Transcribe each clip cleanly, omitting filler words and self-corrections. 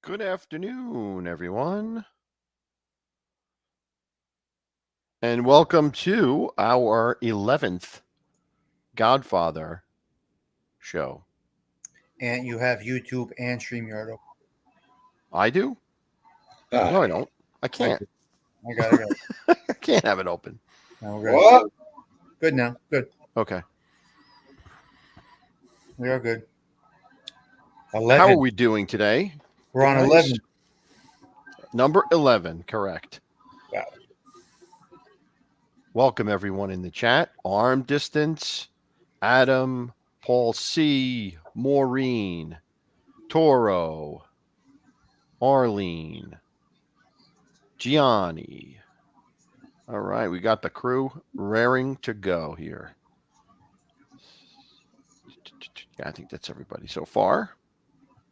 Good afternoon, everyone. And welcome to our 11th Godfather show. And you have YouTube and StreamYard open. I do? No, I don't. I can't. I got it. I can't have it open. No, we're good. What? Good now. Good. Okay. We are good. How 11. are we doing today? We're on guys? 11. Number 11, correct. Wow. Welcome, everyone in the chat. Arm Distance, Adam, Paul C., Maureen, Toro, Arlene, Gianni. All right, we got the crew raring to go here. Yeah, I think that's everybody so far.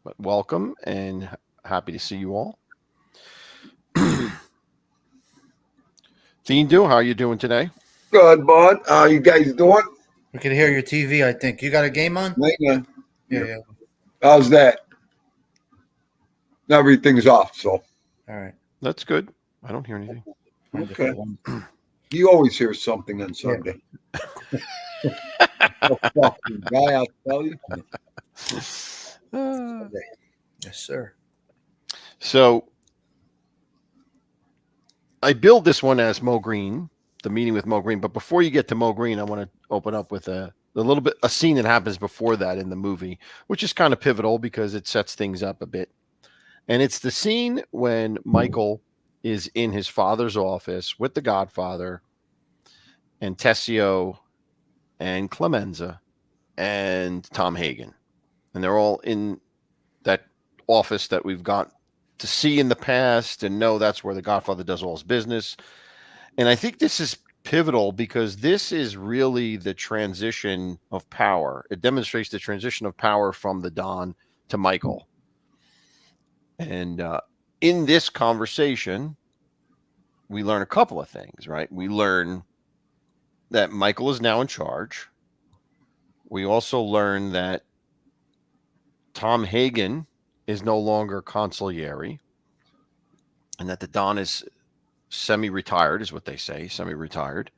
But welcome and happy to see you all. Thiendu, how are you doing today? Good, bud. How you guys doing? We can hear your TV, I think. You got a game on? Yeah. Yeah. How's that? Everything's off, so. All right. That's good. I don't hear anything. Okay. You always hear something on Sunday. Oh, fucking guy, I'll tell you. Yes, sir. So I build this one as Mo Green, the meeting with Mo Green. But before you get to Mo Green, I want to open up with a scene that happens before that in the movie, which is kind of pivotal because it sets things up a bit. And it's the scene when Michael is in his father's office with the Godfather and Tessio and Clemenza and Tom Hagen. And they're all in that office that we've got to see in the past and know that's where the Godfather does all his business. And I think this is pivotal because this is really the transition of power. It demonstrates the transition of power from the Don to Michael. And in this conversation, we learn a couple of things, right? We learn that Michael is now in charge. We also learn that Tom Hagen is no longer consigliere and that the Don is semi-retired, is what they say, semi-retired.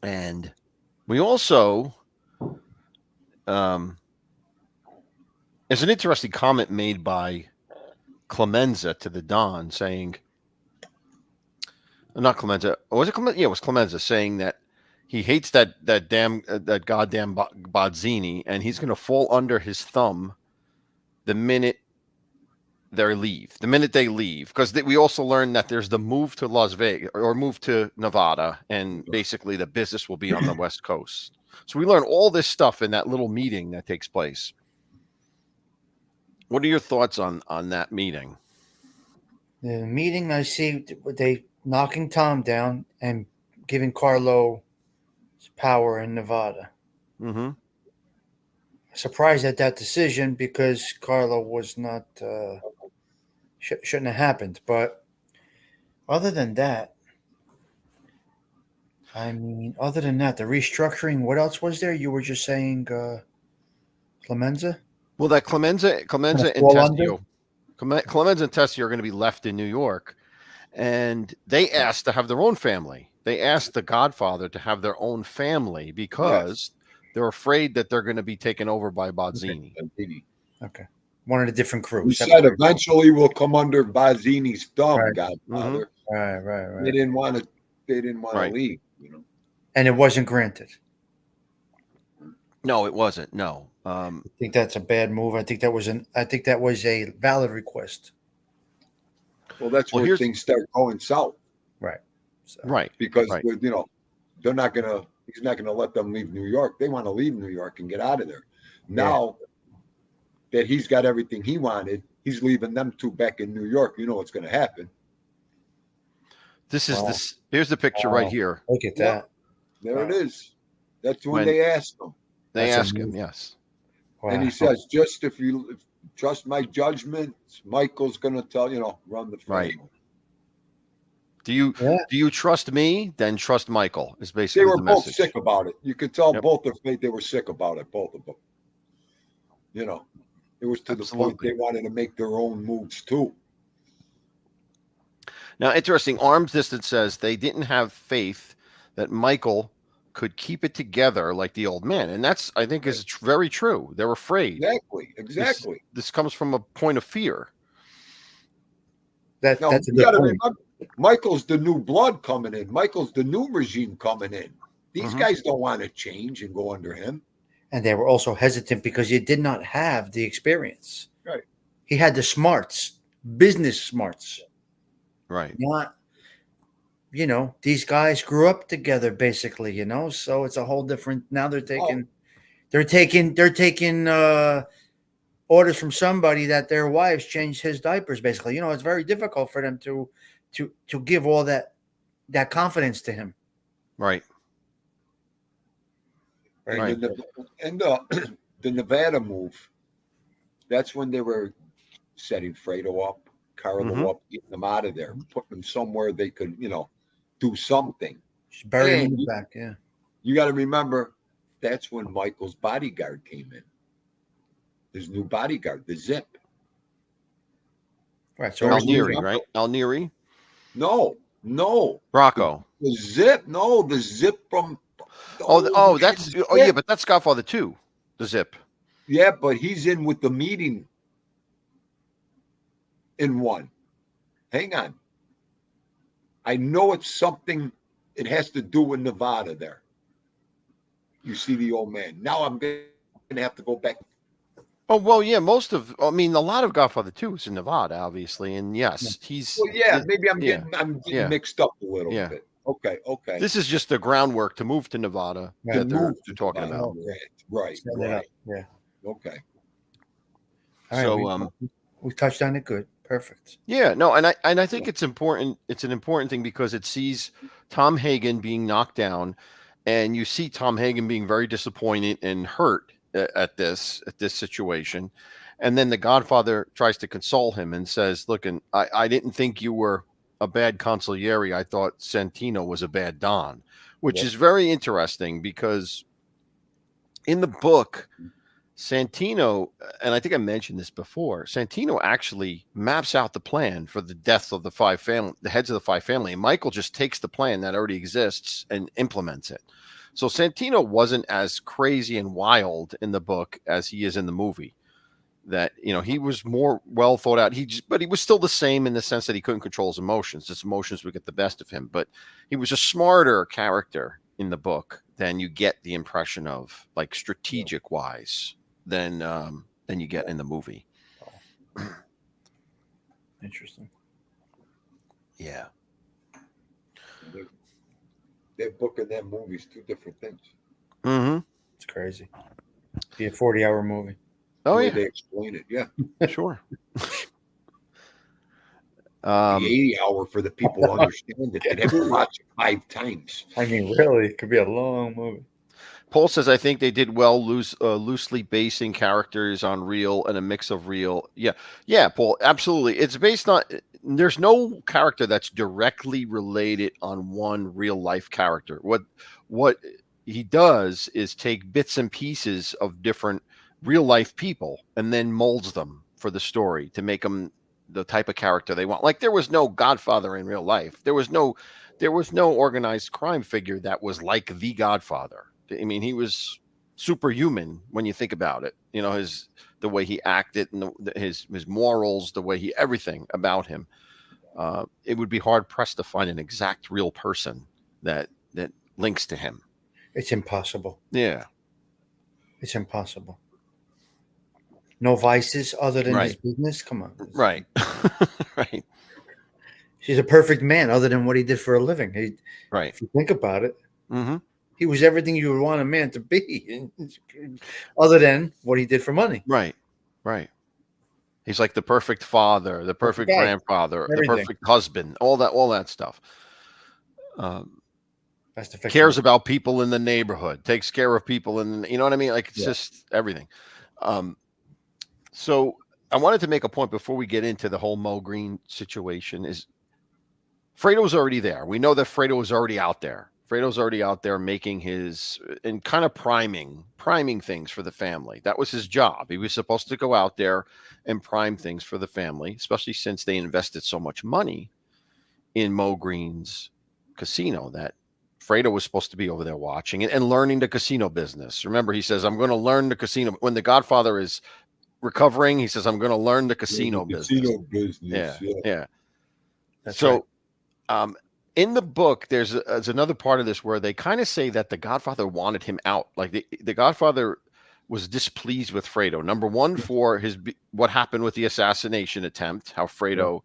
And we also, there's an interesting comment made by Clemenza to the Don saying, not Clemenza, was it Clemenza? Yeah, it was Clemenza saying that he hates that goddamn Bozzini, and he's going to fall under his thumb the minute they leave. Because we also learned that there's the move to Las Vegas or move to Nevada, and basically the business will be on the West Coast. So we learn all this stuff in that little meeting that takes place. What are your thoughts on that meeting? The meeting, I see they knocking Tom down and giving Carlo power in Nevada. Mm-hmm. Surprised at that decision because Carlo was not shouldn't have happened. But other than that, the restructuring. What else was there? You were just saying Clemenza. Well, that Clemenza and Tessio, Clemenza and Tessio are going to be left in New York, and they asked to have their own family. They asked the Godfather to have their own family because they're afraid that they're going to be taken over by Bozzini. Okay. One of the different crews. He said eventually we'll come under Bozzini's thumb, Right. Godfather. Mm-hmm. Right. They didn't want to leave, you know. And it wasn't granted. No, it wasn't. No. I think that's a bad move. I think that was a valid request. Well, that's where things start going south. Right. So. Right. Because you know, he's not gonna let them leave New York. They want to leave New York and get out of there. Now that he's got everything he wanted, he's leaving them two back in New York. You know what's gonna happen. This is this. Here's the picture right here. Look at that. There it is. That's when they asked him. They ask him, yes. Wow. And he says, just if you trust my judgment, Michael's going to run the family. Right. Do you trust me? Then trust Michael is basically they were the both message. sick about it. You could tell both of them, they were sick about it, both of them. You know. It was to the point they wanted to make their own moves too. Now, interesting. Arms Distance says they didn't have faith that Michael could keep it together like the old man, and that's, I think, is very true. They're afraid. Exactly. This comes from a point of fear. That's a you good got to point. remember, Michael's the new blood coming in. Michael's the new regime coming in. These guys don't want to change and go under him. And they were also hesitant because he did not have the experience. Right. He had the smarts, business smarts. Right. Not, these guys grew up together basically, so it's a whole different. Now they're taking orders from somebody that their wives changed his diapers basically. It's very difficult for them to give all that confidence to him. Right. And the Nevada move, that's when they were setting Fredo up, Carlo up, getting them out of there, putting them somewhere they could, do something. Just bury him in the back, yeah. You got to remember, that's when Michael's bodyguard came in. His new bodyguard, the Zip. Right. So Al Neri, right? Al Neri? No. Rocco. The Zip. No, the Zip from. Yeah, but that's Godfather 2, the Zip. Yeah, but he's in with the meeting in one. Hang on. I know it's something, it has to do with Nevada there. You see the old man. Now I'm going to have to go back. Oh, well, yeah, a lot of Godfather 2 is in Nevada, obviously. And yes, he's. Well, yeah, maybe I'm getting mixed up a little bit. Okay. This is just the groundwork to move to Nevada that they're talking about. Right. Yeah. Okay. All right, So we touched on it. Good. Perfect. Yeah, no, and I think it's important. It's an important thing because it sees Tom Hagen being knocked down, and you see Tom Hagen being very disappointed and hurt at this situation, and then the Godfather tries to console him and says, "Look, and I didn't think you were a bad consigliere. I thought Santino was a bad Don," which is very interesting because in the book, Santino, and I think I mentioned this before, Santino actually maps out the plan for the death of the heads of the five family, and Michael just takes the plan that already exists and implements it. So Santino wasn't as crazy and wild in the book as he is in the movie. That, he was more well thought out. But he was still the same in the sense that he couldn't control his emotions. His emotions would get the best of him. But he was a smarter character in the book than you get the impression of, like strategic wise, than you get in the movie. Interesting. Yeah. They're booking their movies, two different things. Mm-hmm. It's crazy. Be a 40-hour movie. Oh, yeah. They explain it, yeah. Sure. The 80-hour for the people who understand it. They'd have to watch it 5 times. I mean, really, it could be a long movie. Paul says, I think they did well loosely basing characters on real and a mix of real. Yeah, Paul, absolutely. It's based on, there's no character that's directly related on one real life character. What he does is take bits and pieces of different real life people and then molds them for the story to make them the type of character they want. Like there was no Godfather in real life. There was no organized crime figure that was like the Godfather. I mean, he was superhuman when you think about it. The way he acted and his morals, the way everything about him. It would be hard pressed to find an exact real person that links to him. It's impossible. Yeah. It's impossible. No vices other than his business. Come on. Right. Right. He's a perfect man other than what he did for a living. Right. If you think about it, he was everything you would want a man to be other than what he did for money. Right. Right. He's like the perfect father, the perfect grandfather, everything. The perfect husband, all that stuff. That's the cares about people in the neighborhood, takes care of people, and you know what I mean? Like it's just everything. So I wanted to make a point before we get into the whole Mo Green situation is Fredo's already there. We know that Fredo is already out there. Fredo's already out there making his and kind of priming things for the family. That was his job. He was supposed to go out there and prime things for the family, especially since they invested so much money in Mo Green's casino that Fredo was supposed to be over there watching and learning the casino business. Remember, he says, I'm going to learn the casino. When the Godfather is recovering, he says, I'm going to learn the casino business. Casino business. Yeah. That's So, in the book, there's another part of this where they kind of say that the Godfather wanted him out. Like the Godfather was displeased with Fredo. Number one, for what happened with the assassination attempt, how Fredo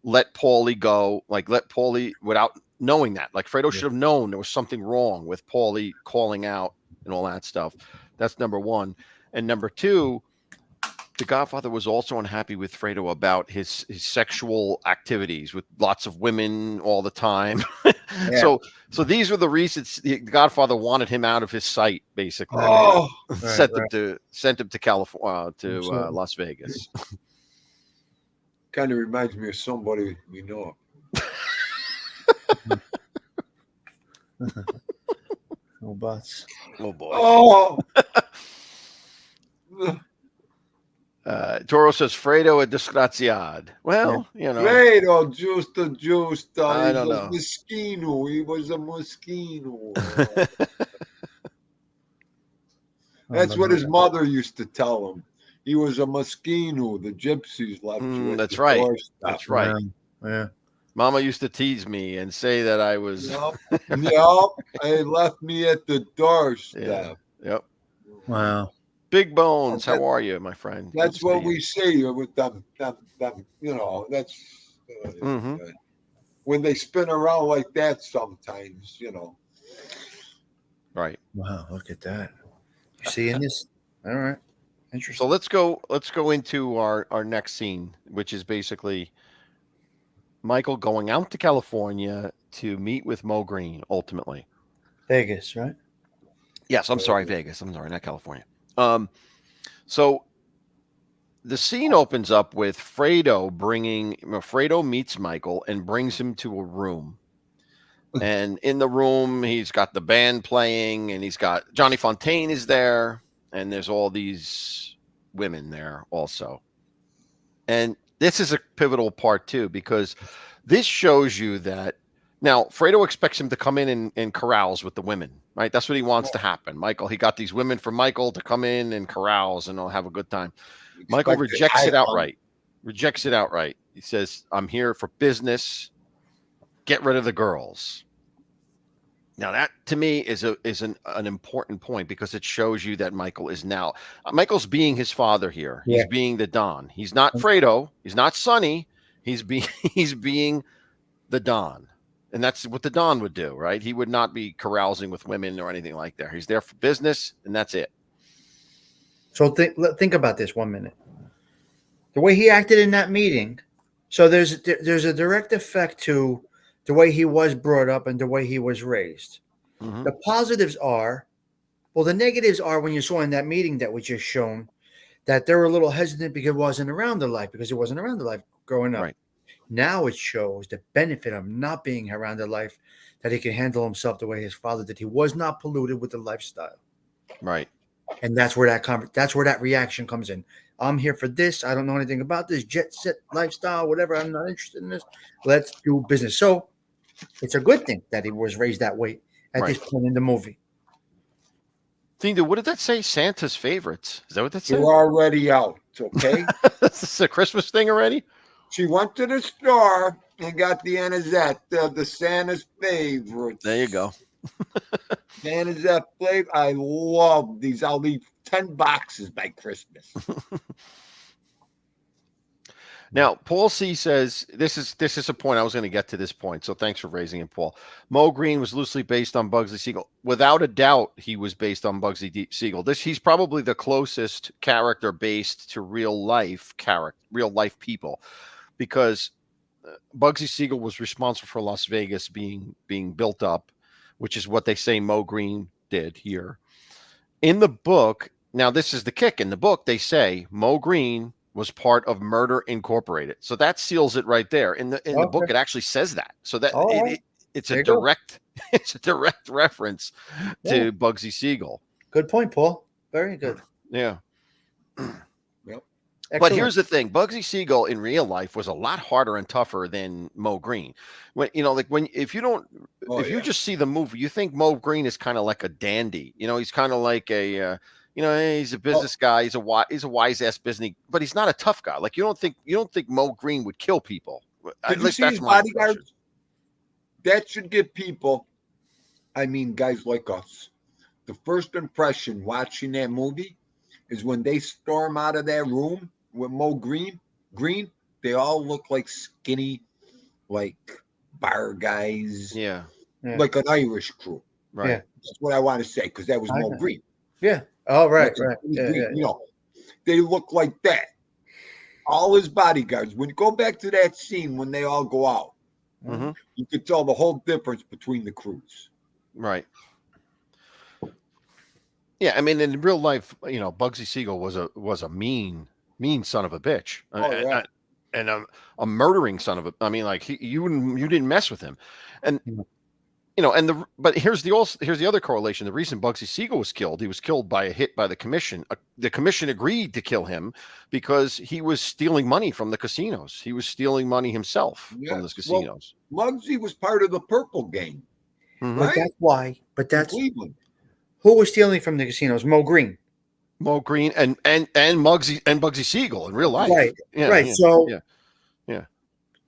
let Paulie go, like let Paulie without knowing that. Like Fredo should have known there was something wrong with Paulie calling out and all that stuff. That's number one. And number two, the Godfather was also unhappy with Fredo about his sexual activities with lots of women all the time. So these were the reasons the Godfather wanted him out of his sight, basically. Sent him to California, to Las Vegas. Kind of reminds me of somebody we know. No buts. Oh boy. Oh. Toro says Fredo a disgraziad. Well, you know. Fredo, just. I don't know. Moschino. He was a Moschino. That's what his mother used to tell him. He was a Moschino. The gypsies left you. That's right. Doorstep. That's right. Yeah. Mama used to tease me and say that I was. Yep. They left me at the doorstep. Yep. Wow. Big Bones, how are you, my friend? That's what we say with them. You know, that's when they spin around like that. Sometimes, you know. Right. Wow. Look at that. You seeing this? All right. Interesting. So let's go into our next scene, which is basically Michael going out to California to meet with Mo Greene. Ultimately, Vegas, right? Yes, I'm sorry, Vegas. I'm sorry, not California. So the scene opens up with Fredo meets Michael and brings him to a room. And in the room, he's got the band playing and he's got Johnny Fontaine is there. And there's all these women there also. And this is a pivotal part too, because this shows you that now Fredo expects him to come in and carouse with the women, right? That's what he wants to happen. Michael, he got these women from Michael to come in and carouse and they'll have a good time. Michael rejects it outright. He says, I'm here for business. Get rid of the girls. Now that to me is an important point because it shows you that Michael is now Michael's being his father here. He's being the Don. He's not Fredo. He's not Sonny. He's being the Don. And that's what the Don would do, right? He would not be carousing with women or anything like that. He's there for business, and that's it. So think about this 1 minute. The way he acted in that meeting. So there's a direct effect to the way he was brought up and the way he was raised. Mm-hmm. The positives are, well, the negatives are when you saw in that meeting that was just shown that they were a little hesitant because it wasn't around their life, growing up. Right. Now it shows the benefit of not being around their life, that he can handle himself the way his father did. He was not polluted with the lifestyle. Right. And that's where that reaction comes in. I'm here for this. I don't know anything about this jet set lifestyle, whatever. I'm not interested in this. Let's do business. So it's a good thing that he was raised that way at this point in the movie. Tinda, what did that say? Santa's favorites. Is that what that said? You're already out, okay? This is a Christmas thing already? She went to the store and got the Anisette, the Santa's favorites. There you go. Anisette flavor. I love these. I'll eat 10 boxes by Christmas. Now, Paul C says, this is a point I was going to get to this point, so thanks for raising it, Paul. Mo Greene was loosely based on Bugsy Siegel. Without a doubt, he was based on Bugsy Siegel. He's probably the closest character based to real life people, because Bugsy Siegel was responsible for Las Vegas being built up, which is what they say Mo Greene did here. In the book, now this is the kick. In the book, they say Mo Greene was part of Murder Incorporated. So that seals it right there. In the book, it actually says that. So that it's There a you go. direct it's a direct reference Yeah. to Bugsy Siegel. Good point, Paul. Very good. Yeah. Yep. But Excellent. here's the thing: Bugsy Siegel in real life was a lot harder and tougher than Mo Green. When like when if you don't Oh, if you yeah. just see the movie, you think Mo Green is kind of like a dandy. He's kind of like a hey, he's a business guy. He's a wise ass business, but he's not a tough guy. Like you don't think Mo Green would kill people. At Did you least see that's his my impression. bodyguards? That should give people, I mean, guys like us, the first impression watching that movie is when they storm out of that room with Mo Green, they all look like skinny, like bar guys, Yeah. Yeah. like an Irish crew. Right. Yeah. That's what I want to say because that was Mo Okay. Green. Yeah. Oh, right, That's right. Mo Yeah, Green, yeah, yeah. they look like that. All his bodyguards. When you go back to that scene when they all go out, Mm-hmm. you could tell the whole difference between the crews. Right. Yeah, I mean, in real life, Bugsy Siegel was a mean son of a bitch, Oh, yeah. and a murdering son of a. I mean, like you didn't mess with him, and but here's the other correlation. The reason Bugsy Siegel was killed, he was killed by a hit by the commission. The commission agreed to kill him because he was stealing money from the casinos. He was stealing money himself from the Yes. casinos. Well, Muggsy was part of the Purple Gang, Mhm. But right? that's why. But In that's Cleveland. who was stealing from the casinos? Mo Green. Mo Green and Bugsy Siegel in real life. Right. Yeah, Right. yeah, So yeah.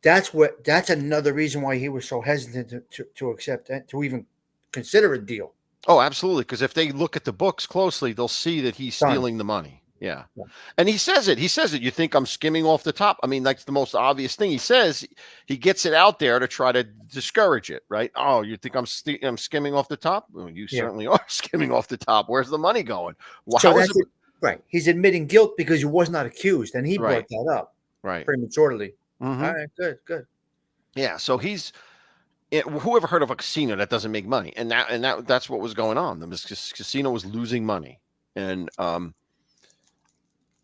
that's another reason why he was so hesitant to accept that, to even consider a deal. Oh, absolutely. Because if they look at the books closely, they'll see that he's Done. stealing the money. Yeah. Yeah. And he says it. He says it. You think I'm skimming off the top? I mean, that's the most obvious thing. He says he gets it out there to try to discourage it, right? Oh, you think I'm skimming off the top? Well, you Yeah. certainly are skimming off the top. Where's the money going? Well, So how is that's it. Right. He's admitting guilt because he was not accused, and he Right. brought that up Right. prematurely. Mhm. All right. Good. Yeah. So whoever heard of a casino that doesn't make money? And that's what was going on. The casino was losing money. And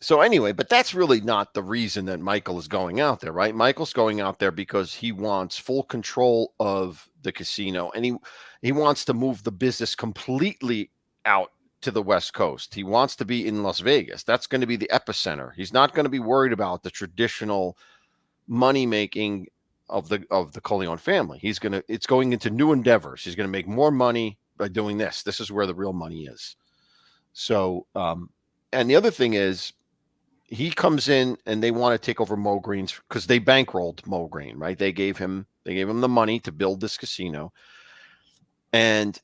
so anyway, but that's really not the reason that Michael is going out there, right? Michael's going out there because he wants full control of the casino, and he wants to move the business completely out to the West Coast. He wants to be in Las Vegas. That's going to be the epicenter. He's not going to be worried about the traditional money making of the Corleone family. It's going into new endeavors. He's going to make more money by doing this. This is where the real money is. So, and the other thing is, he comes in and they want to take over Mo Green's because they bankrolled Mo Green, right? They gave him the money to build this casino. And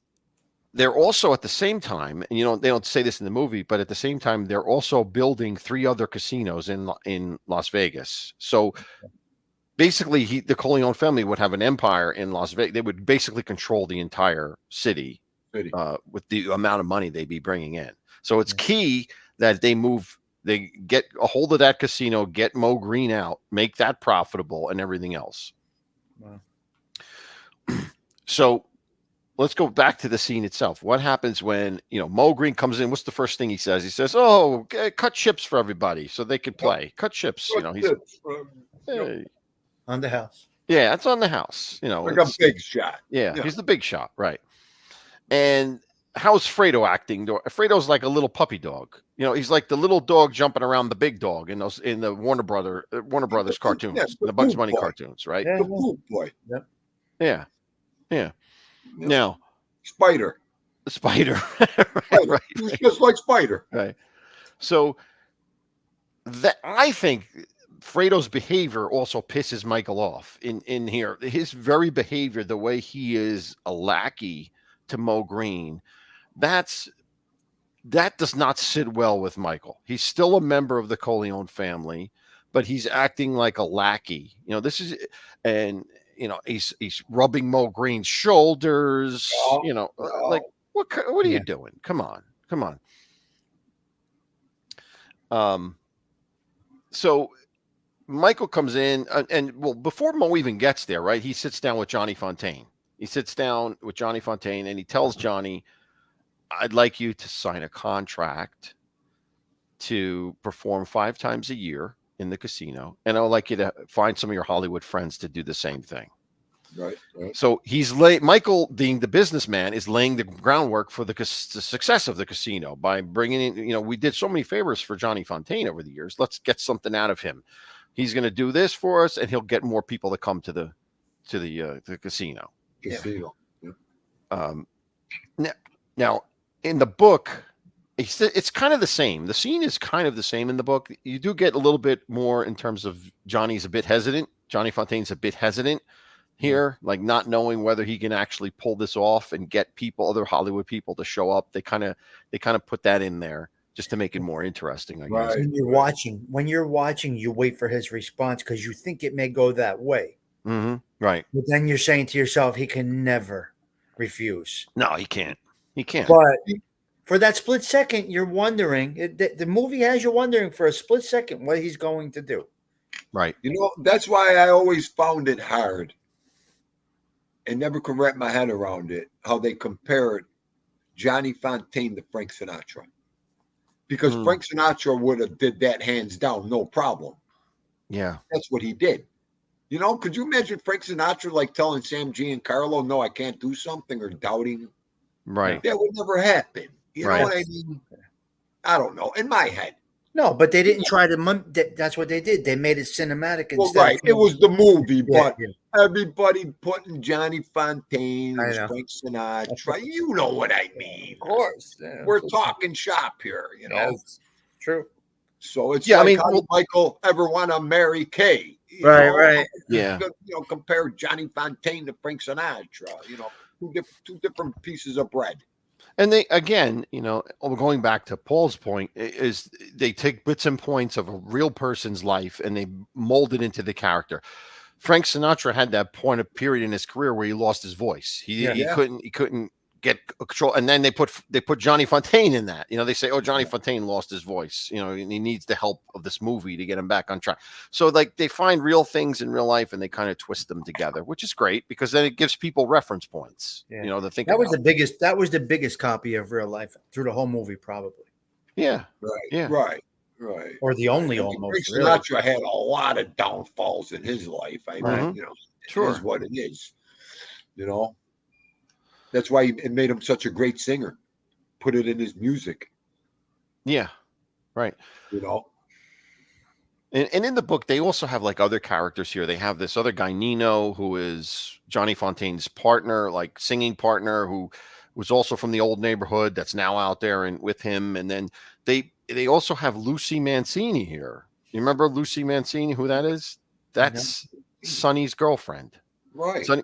they're also at the same time, and they don't say this in the movie, but at the same time, they're also building 3 other casinos in Las Vegas. So basically, the Corleone family would have an empire in Las Vegas. They would basically control the entire city with the amount of money they'd be bringing in. So it's key that they get a hold of that casino, get Mo Green out, make that profitable, and everything else. Wow. So let's go back to the scene itself. What happens when Mo Green comes in? What's the first thing he says? He says, "Oh, cut chips for everybody so they could play. Cut chips." Hey. On the house. Yeah, it's on the house. Like a big shot. Yeah, he's the big shot, right? And how's Fredo acting? Fredo's like a little puppy dog. He's like the little dog jumping around the big dog in the Warner Brothers cartoons, the Bugs Bunny cartoons, right? Yeah. The poop boy. Yeah. Yeah. Now, Spider. Spider. Right. He's just like Spider. Right. So I think Fredo's behavior also pisses Michael off in here. His very behavior, the way he is a lackey to Mo Green, that does not sit well with Michael. He's still a member of the Corleone family, but he's acting like a lackey. He's rubbing Mo Green's shoulders. Like what are you doing? Come on. So Michael comes in, and before Mo even gets there, right? He sits down with Johnny Fontaine. And he tells Johnny, "I'd like you to sign a contract to perform 5 times a year in the casino, and I'd like you to find some of your Hollywood friends to do the same thing." Right. So Michael, being the businessman, is laying the groundwork for the success of the casino by bringing in. We did so many favors for Johnny Fontaine over the years. Let's get something out of him. He's going to do this for us, and he'll get more people to come to the casino. Casino. Yeah. Now, in the book, it's kind of the same. The scene is kind of the same in the book. You do get a little bit more in terms of Johnny's a bit hesitant. Johnny Fontaine's a bit hesitant here, like not knowing whether he can actually pull this off and get other Hollywood people to show up. They kind of put that in there just to make it more interesting, I guess. When you're watching, you wait for his response because you think it may go that way. Mm-hmm. Right. But then you're saying to yourself, he can never refuse. No, he can't. He can't. But for that split second, you're wondering. The movie has you wondering for a split second what he's going to do. Right. That's why I always found it hard and never could wrap my head around it, how they compared Johnny Fontaine to Frank Sinatra. Because Frank Sinatra would have did that hands down, no problem. Yeah. That's what he did. Could you imagine Frank Sinatra like telling Sam Giancarlo, no, I can't do something, or doubting? Right. That would never happen. You know what I mean? I don't know. In my head. No, but they didn't try to. That's what they did. They made it cinematic instead. Well, right. It was the movie, but yeah. everybody putting Johnny Fontaine as Frank Sinatra. You know what I mean? Of course. Yeah, we're talking shop here, Yes, true. So it's how did Michael ever want to marry Kay? Right. Yeah. Compare Johnny Fontaine to Frank Sinatra. Two different pieces of bread. And they, again, going back to Paul's point, is they take bits and points of a real person's life and they mold it into the character. Frank Sinatra had that period in his career where he lost his voice. He couldn't get control. And then they put Johnny Fontaine in that. They say, oh, Johnny Fontaine lost his voice. And he needs the help of this movie to get him back on track. So like they find real things in real life and they kind of twist them together, which is great because then it gives people reference points. Yeah. To think that was the biggest. That was the biggest copy of real life through the whole movie, probably. Yeah. Right. Yeah. Right. Or the only almost. Frank Sinatra had a lot of downfalls in his life. I mean, sure. It is what it is. That's why it made him such a great singer. Put it in his music. Yeah. Right. And in the book, they also have like other characters here. They have this other guy, Nino, who is Johnny Fontaine's partner, like singing partner, who was also from the old neighborhood that's now out there and with him. And then they also have Lucy Mancini here. You remember Lucy Mancini, who that is? That's Sonny's girlfriend. Right. Sonny,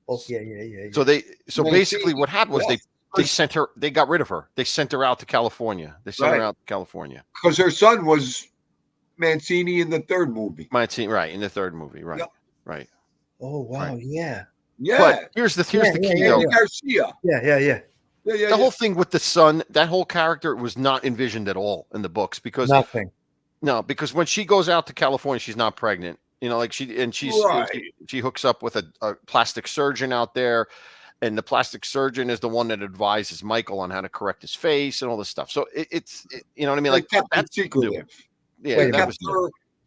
oh, yeah. So basically what happened was they sent her, they got rid of her. They sent her out to California. Because her son was Mancini in the third movie. Mancini, right, in the third movie, right. Yep. Right. Oh wow, right. Yeah. But here's the key though. Garcia. Yeah. The whole thing with the son, that whole character was not envisioned at all in the books because nothing. No, because when she goes out to California, she's not pregnant. Like she hooks up with a plastic surgeon out there, and the plastic surgeon is the one that advises Michael on how to correct his face and all this stuff. So it's you know what I mean? Like that's secretive. Yeah,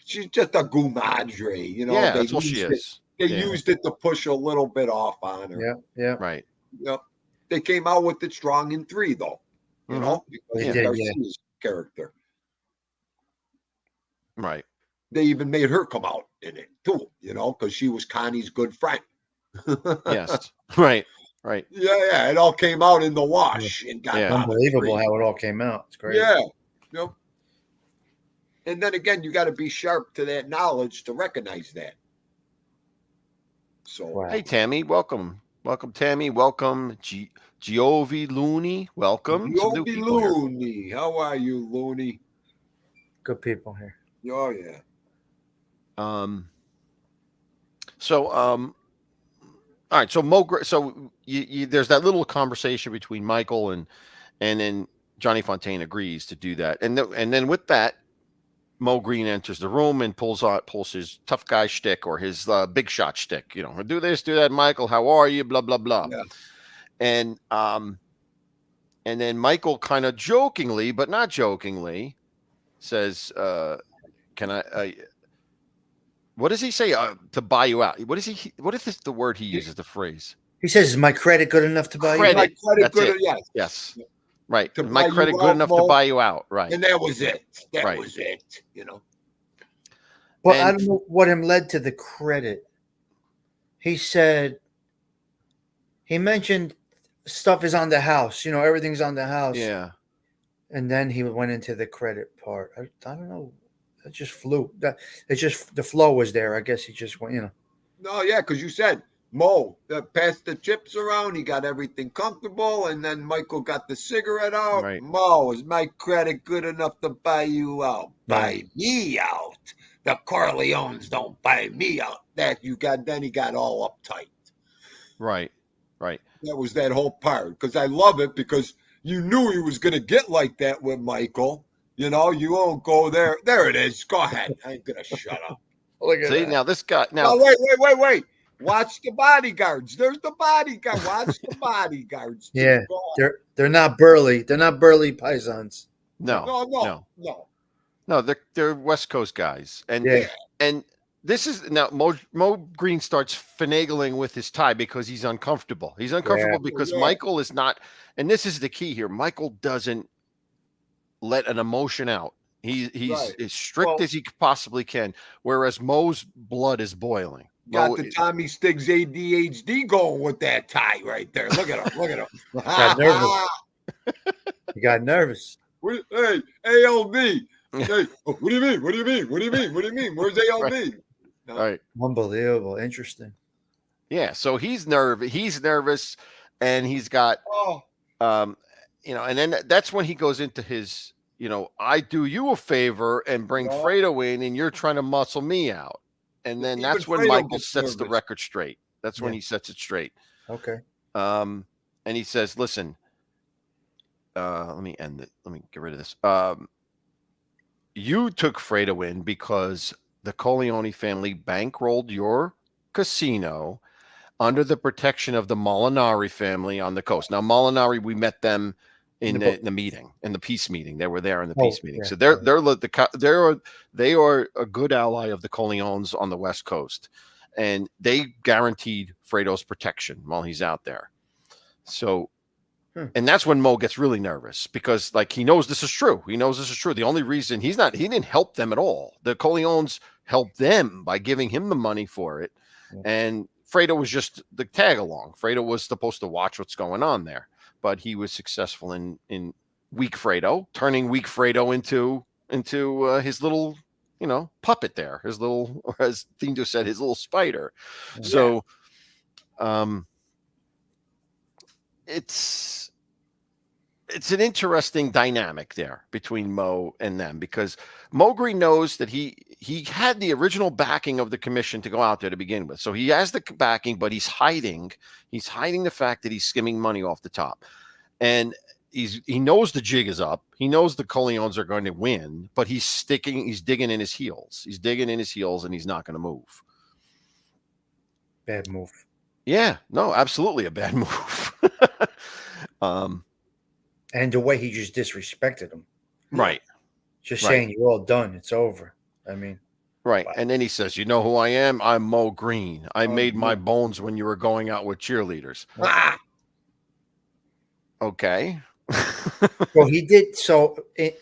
she's just a gumadre. Yeah, that's all she is. They used it to push a little bit off on her. Yeah. Right. Yep. They came out with it strong in 3, though. Because of Garcia's character. Right. They even made her come out in it too, because she was Connie's good friend. Yes. Right. Yeah. It all came out in the wash. And unbelievable how it all came out. It's great. Yeah. Yep. And then again, you got to be sharp to that knowledge to recognize that. So, Hey, Tammy, welcome, Tammy, welcome, Giovi Looney, welcome. Giovi Looney, how are you, Looney? Good people here. Oh yeah. All right. So there's that little conversation between Michael and then Johnny Fontaine agrees to do that, and then with that, Mo Green enters the room and pulls his tough guy shtick or his big shot shtick. Do this, do that, Michael. How are you? Blah blah blah. Yeah. And then Michael kind of jokingly, but not jokingly, says, "Can I? What does he say? To buy you out. What is he? What is the word he uses? The phrase. He says, "Is my credit good enough to buy you?" My Credit. credit That's good. it. Yes. Yes. Right. To Is my buy credit you good out, enough to Mo, buy you out? Right. and that was it. That Right. was it. You know. But I And don't know what him led to the credit. He said he mentioned stuff is on the house. You know, everything's on the house. yeah. And then he went into the credit part. I don't know. It just flew. It's just the flow was there. I guess he just went. You know. No, yeah, because you said Mo passed the chips around. He got everything comfortable, and then Michael got the cigarette out. Right. Mo, is my credit good enough to buy you out? Buy me out. The Corleones don't buy me out. That you got. Then he got all uptight. Right. Right. That was that whole part. Because I love it because you knew he was going to get like that with Michael. You know, you won't go there. There it is. Go ahead. I ain't gonna shut up. Look at See that. now, this guy now. No, wait. Watch the bodyguards. There's the bodyguard. Watch the bodyguards. Too. Yeah, Go on. they're not burly. They're not burly paisans. No. They're West Coast guys, and Yeah. and this is now Mo Green starts finagling with his tie because he's uncomfortable. He's uncomfortable because Michael is not, and this is the key here. Michael doesn't let an emotion out. He's Right. as strict Well- as he possibly can, whereas Mo's blood is boiling. Got the Tommy Stiggs ADHD going with that tie right there. Look at him. Look at him. Got nervous. He got nervous. Hey, ALV. Hey, what do you mean? What do you mean? What do you mean? What do you mean? Where's ALV? All right. Unbelievable. Interesting. Yeah. So he's nervous, and he's got Oh, and then that's when he goes into his, I do you a favor and bring Yeah. Fredo in, and you're trying to muscle me out. And then Even that's when Fredo Michael gets sets the nervous. record straight. That's when Yeah. he sets it straight. Okay. And he says, listen, let me end it. Let me get rid of this. You took Fredo in because the Corleone family bankrolled your casino under the protection of the Molinari family on the coast. Now, Molinari, we met them in the meeting, in the peace meeting. They were there in the peace meeting. Yeah. So they are a good ally of the Corleones on the West Coast, and they guaranteed Fredo's protection while he's out there. So, and that's when Mo gets really nervous because, like, he knows this is true. He knows this is true. The only reason he didn't help them at all. The Corleones helped them by giving him the money for it, and Fredo was just the tag along. Fredo was supposed to watch what's going on there, but he was successful in weak Fredo, turning weak Fredo into his little, puppet there, his little, or as Dindo said, his little spider. Yeah. So, it's an interesting dynamic there between Mo and them because Mo Green knows that he had the original backing of the commission to go out there to begin with. So he has the backing, but he's hiding the fact that he's skimming money off the top. And he knows the jig is up. He knows the Corleones are going to win, but he's digging in his heels. He's digging in his heels and he's not going to move. Bad move. Yeah, no, absolutely a bad move. And the way he just disrespected him. Right. Just saying you're all done. It's over. I mean. Right. And then he says, you know who I am? I'm Mo Green. I made my bones when you were going out with cheerleaders. Okay. So he did. So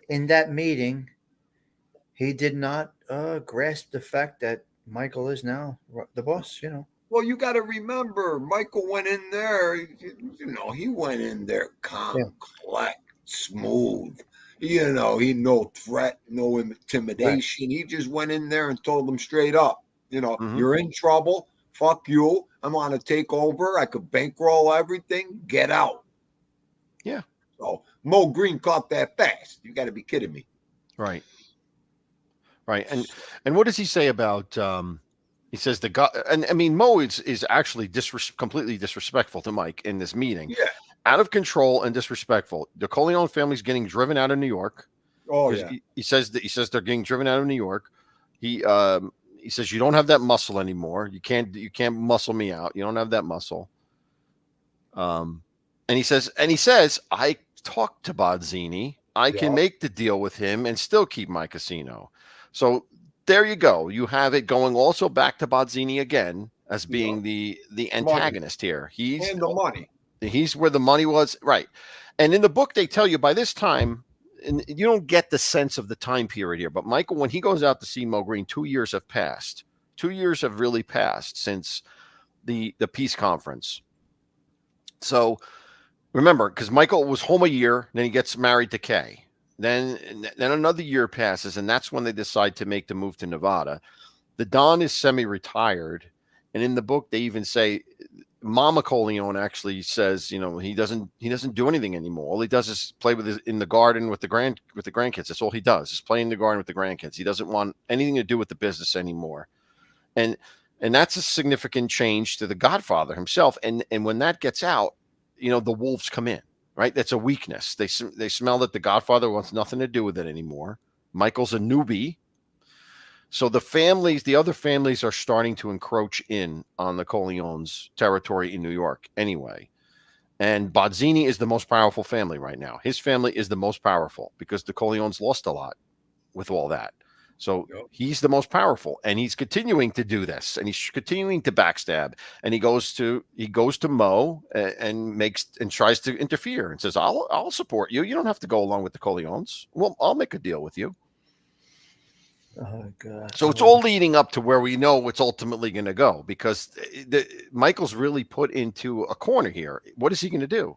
in that meeting, he did not grasp the fact that Michael is now the boss, Well, you got to remember, Michael went in there. He went in there calm, collect, smooth. He no threat, no intimidation. Right. He just went in there and told them straight up, you're in trouble. Fuck you. I'm on to take over. I could bankroll everything. Get out. Yeah. So Mo Green caught that fast. You got to be kidding me. Right. Right. And what does he say about? He says Mo is actually completely disrespectful to Mike in this meeting. Yeah. Out of control and disrespectful. The Corleone family's getting driven out of New York. Oh yeah. He says they're getting driven out of New York. He says you don't have that muscle anymore. You can't muscle me out. You don't have that muscle. And he says I talked to Bodzini. I can make the deal with him and still keep my casino. So there you go. You have it going also back to Bodzini again as being the antagonist here. And the money. He's where the money was, right? And in the book, they tell you by this time, and you don't get the sense of the time period here. But Michael, when he goes out to see Mo Greene, 2 years have passed. 2 years have really passed since the peace conference. So remember, because Michael was home a year, then he gets married to Kay. Then another year passes, and that's when they decide to make the move to Nevada. The Don is semi-retired, and in the book they even say Mama Corleone actually says, he doesn't do anything anymore. All he does is play in the garden with the grandkids. That's all he does, is play in the garden with the grandkids. He doesn't want anything to do with the business anymore. And that's a significant change to the Godfather himself. And when that gets out, the wolves come in, right? That's a weakness. They smell that the Godfather wants nothing to do with it anymore. Michael's a newbie. So the other families are starting to encroach in on the Corleone's territory in New York anyway. And Bodzini is the most powerful family right now. His family is the most powerful because the Corleones lost a lot with all that. So he's the most powerful, and he's continuing to do this, and he's continuing to backstab. And he goes to Mo and tries to interfere and says, I'll support you. You don't have to go along with the Corleones. Well, I'll make a deal with you. Oh God! So it's all leading up to where we know it's ultimately going to go, because Michael's really put into a corner here. What is he going to do?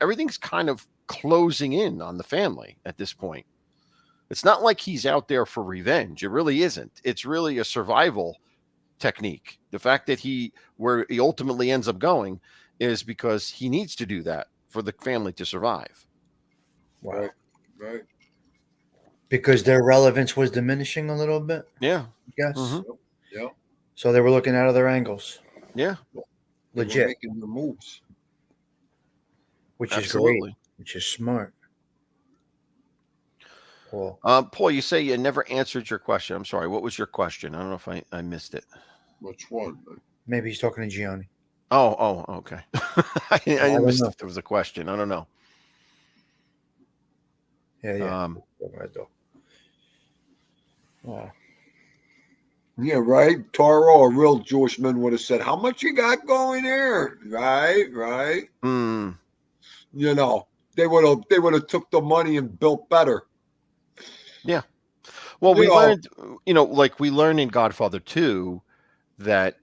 Everything's kind of closing in on the family at this point. It's not like he's out there for revenge. It really isn't. It's really a survival technique. The fact that where he ultimately ends up going is because he needs to do that for the family to survive. Wow. Right. Because their relevance was diminishing a little bit. Yeah. Yes. Mm-hmm. Yeah. So they were looking at other angles. Yeah. Legit. Making the moves. Which is Absolutely great. Which is smart. Paul. Paul, you say you never answered your question. I'm sorry. What was your question? I don't know if I missed it. Which one? Maybe he's talking to Gianni. Oh, okay. I missed if there was a question. I don't know. Yeah. Yeah, right. Taro, a real Jewish man, would have said, "How much you got going here?" Right. Mm. They would have took the money and built better. Yeah. Well, we learned, like we learned in Godfather 2 that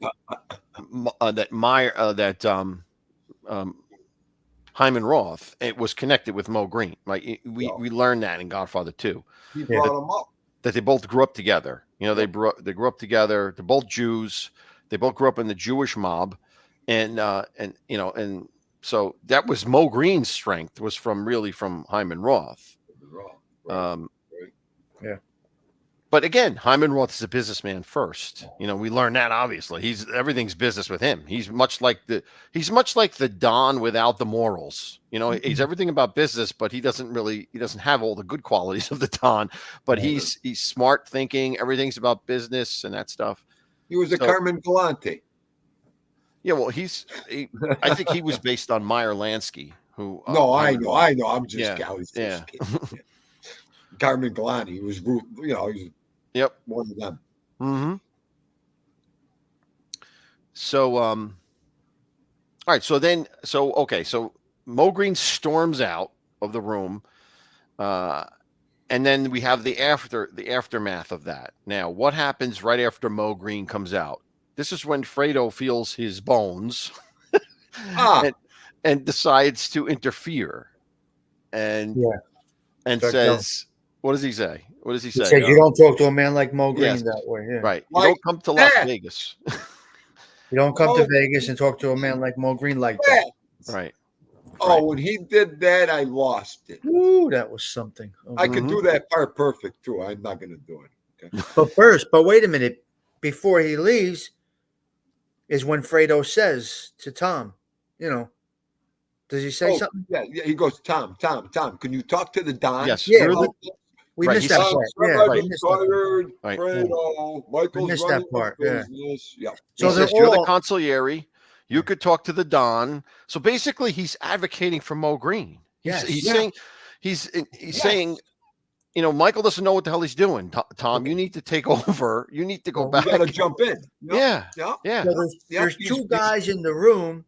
Hyman Roth, it was connected with Mo Greene. Right? We learned that in Godfather 2. He brought him up. That they both grew up together. They grew up together. They're both Jews. They both grew up in the Jewish mob, and so that was Mo Greene's strength, was from Hyman Roth. Right. Yeah. But again, Hyman Roth is a businessman first. We learn that obviously. Everything's business with him. He's much like the Don without the morals. He's everything about business, but he doesn't have all the good qualities of the Don. But he's smart thinking. Everything's about business and that stuff. He was a Carmen Galante. Yeah, well, I think he was based on Meyer Lansky, who. No, I know. I'm just yeah. Carmen Galante. He was, he's one of them. Mm-hmm. So, all right. So Mo Greene storms out of the room, and then we have the aftermath of that. Now, what happens right after Mo Greene comes out? This is when Fredo feels his bones and decides to interfere, and says, "What does he say? What does he say? He says, you don't talk to a man like Mo Greene that way. Yeah. Right. You don't come to Las Vegas. You don't come to Vegas and talk to a man like Mo Greene like that. Right. Oh, when he did that, I lost it. Ooh, that was something. I could do that part perfect, too. I'm not going to do it. Okay? But wait a minute. Before he leaves is when Fredo says to Tom, does he say something? Yeah, he goes, Tom, can you talk to the Don? Yes. Yeah. We missed that part. Right. Fredo, Michael's running the business. Yeah. So you're the consigliere. You could talk to the Don. So basically, he's advocating for Mo Greene. He's saying Michael doesn't know what the hell he's doing. Tom, you need to take over. You need to go Well, back. You got to jump in. Yeah. Yep. Yeah. So there's two guys in the room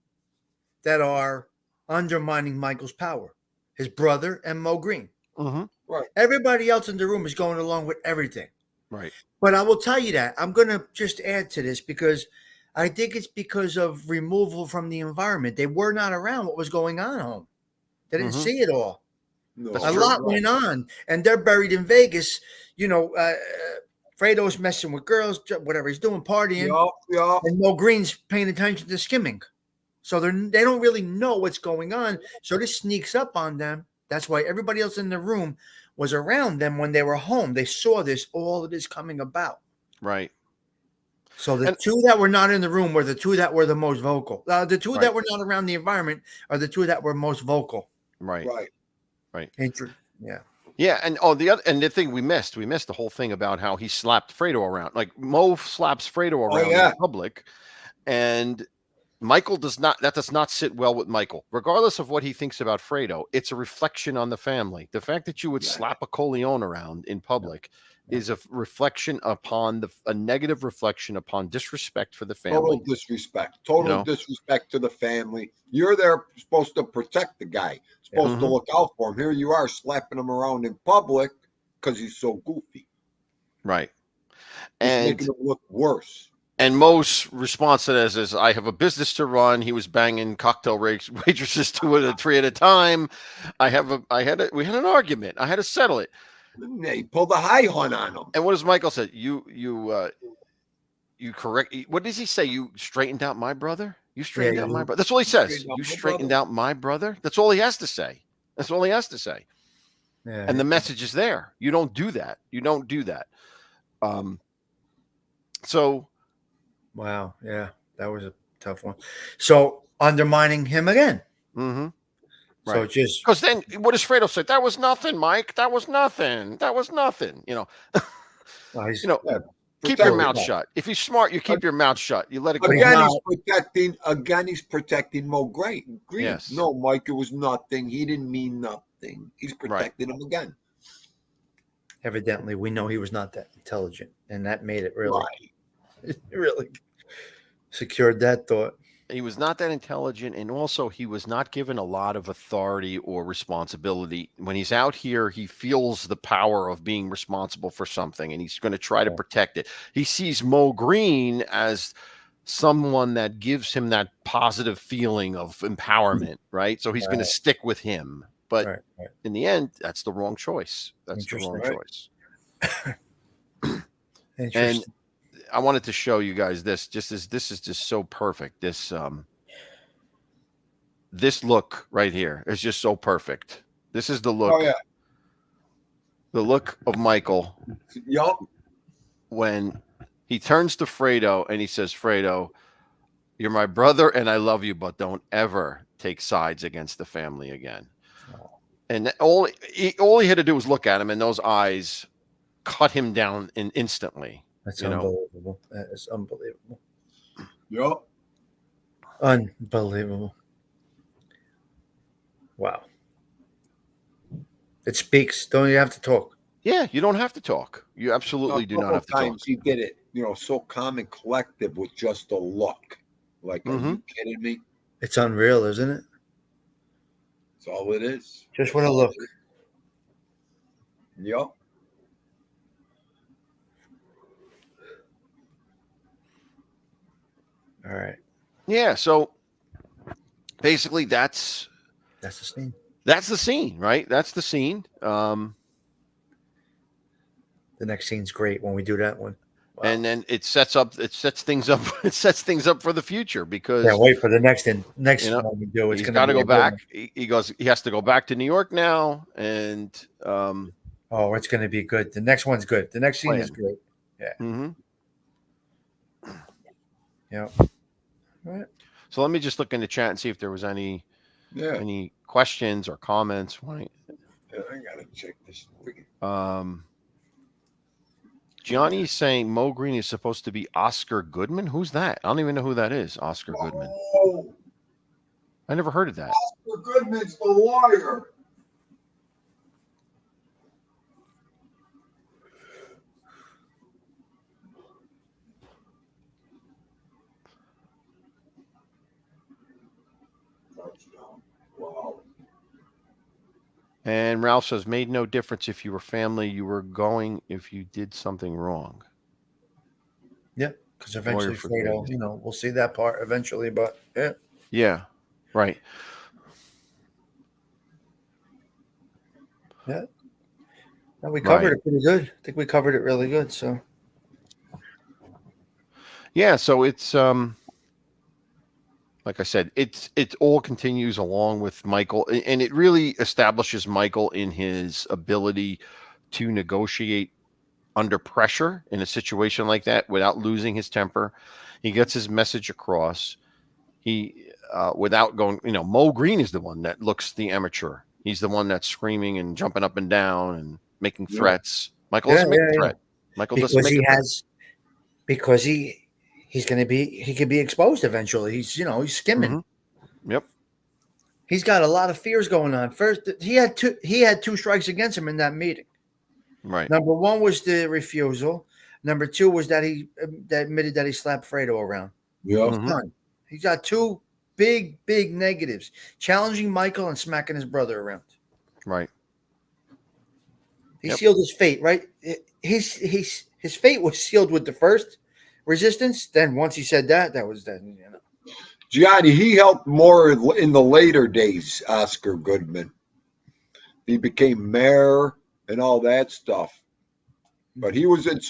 that are undermining Michael's power. His brother and Mo Green. Mm-hmm. Right. Everybody else in the room is going along with everything. Right. But I will tell you that I'm going to just add to this because I think it's because of removal from the environment. They were not around what was going on home. They didn't see it all. No, That's A true. lot went on, and they're buried in Vegas. Fredo's messing with girls, whatever he's doing, partying, Yeah. and Mo Green's paying attention to skimming. So they don't really know what's going on. So this sneaks up on them. That's why everybody else in the room was around them when they were home. They saw all of this coming about. Right. So the two that were not in the room were the two that were the most vocal. The two Right. that were not around the environment are the two that were most vocal. Right. Right. Yeah. Yeah, and the thing we missed the whole thing about how he slapped Fredo around. Like Mo slaps Fredo around in public, and Michael does not. That does not sit well with Michael, regardless of what he thinks about Fredo. It's a reflection on the family. The fact that you would slap a Corleone around in public is a reflection upon a negative reflection upon disrespect for the family. Total disrespect to the family. You're there supposed to protect the guy, supposed to look out for him. Here you are slapping him around in public because he's so goofy. Right. And making him look worse. And Mo's response to this is, I have a business to run. He was banging cocktail waitresses 2 at 3 at a time. We had an argument. I had to settle it. He pulled a high hunt on him. And what does Michael say? You correct. What does he say? You straightened out my brother? You straightened out my brother. That's all he says. You straightened out my brother. That's all he has to say. Yeah. And the message is there. You don't do that. So. Wow. Yeah, that was a tough one. So undermining him again. Mm-hmm. So right. just because then what does Fredo say? That was nothing, Mike. That was nothing. Keep your mouth shut. If you're smart, you keep your mouth shut. You let it go. Again, he's protecting Mo Green. Yes. No, Mike, it was nothing. He didn't mean nothing. He's protecting him again. Evidently, we know he was not that intelligent, and that made it really, really secured that thought. He was not that intelligent, and also he was not given a lot of authority or responsibility. When he's out here, he feels the power of being responsible for something, and he's going to try to protect it. He sees Mo Green as someone that gives him that positive feeling of empowerment, right? So he's going to stick with him. But in the end, that's the wrong choice. Choice. Interesting. And I wanted to show you guys this. This is just so perfect. This look right here is just so perfect. This is the look. Oh yeah. The look of Michael. Yup. When he turns to Fredo and he says, "Fredo, you're my brother and I love you, but don't ever take sides against the family again." And all he had to do was look at him, and those eyes cut him down instantly. That's unbelievable. That is unbelievable. Yep. Unbelievable. Wow. It speaks. Don't you have to talk? Yeah, you don't have to talk. You absolutely do not have to talk. He did it, so calm and collective with just a look. Like, are you kidding me? It's unreal, isn't it? That's all it is. Just with a look. Yep. All right. Yeah, so basically that's the scene. That's the scene, right? That's the scene. The next scene's great when we do that one. Wow. And then it sets things up for the future because can't wait for the next one we do. It's he's got to go back. He has to go back to New York now, and it's going to be good. The next one's good. The next scene is great. Yeah. Mm-hmm. Yeah. All right. So let me just look in the chat and see if there was any questions or comments. Right. Yeah, I gotta check this. Johnny's saying Mo Green is supposed to be Oscar Goodman. Who's that? I don't even know who that is. Oscar Goodman. I never heard of that. Oscar Goodman's the lawyer. And Ralph says, made no difference if you were family, you were going if you did something wrong. Yeah, because Lawyer eventually for Fredo, Vegas. we'll see that part eventually, but yeah. Yeah, right. Yeah. No, we Right. covered it pretty good. I think we covered it really good. So Yeah, so it's like I said, it all continues along with Michael, and it really establishes Michael in his ability to negotiate under pressure in a situation like that without losing his temper. He gets his message across. He without going, Mo Green is the one that looks the amateur. He's the one that's screaming and jumping up and down and making Yeah. threats. Michael yeah, doesn't make a yeah, yeah. threat. Michael doesn't Because make a he threat. has because he's gonna be he could be exposed eventually. He's skimming. Yep. He's got a lot of fears going on. First, he had two strikes against him in that meeting. Right. Number one was the refusal. Number two was that he that admitted that he slapped Fredo around. Yeah. Mhm. Done. He's got two big negatives: challenging Michael and smacking his brother around. Right. He Yep. sealed his fate, right? His fate was sealed with the first resistance. Then once he said that was that. Gianni, he helped more in the later days, Oscar Goodman. He became mayor and all that stuff. But he was in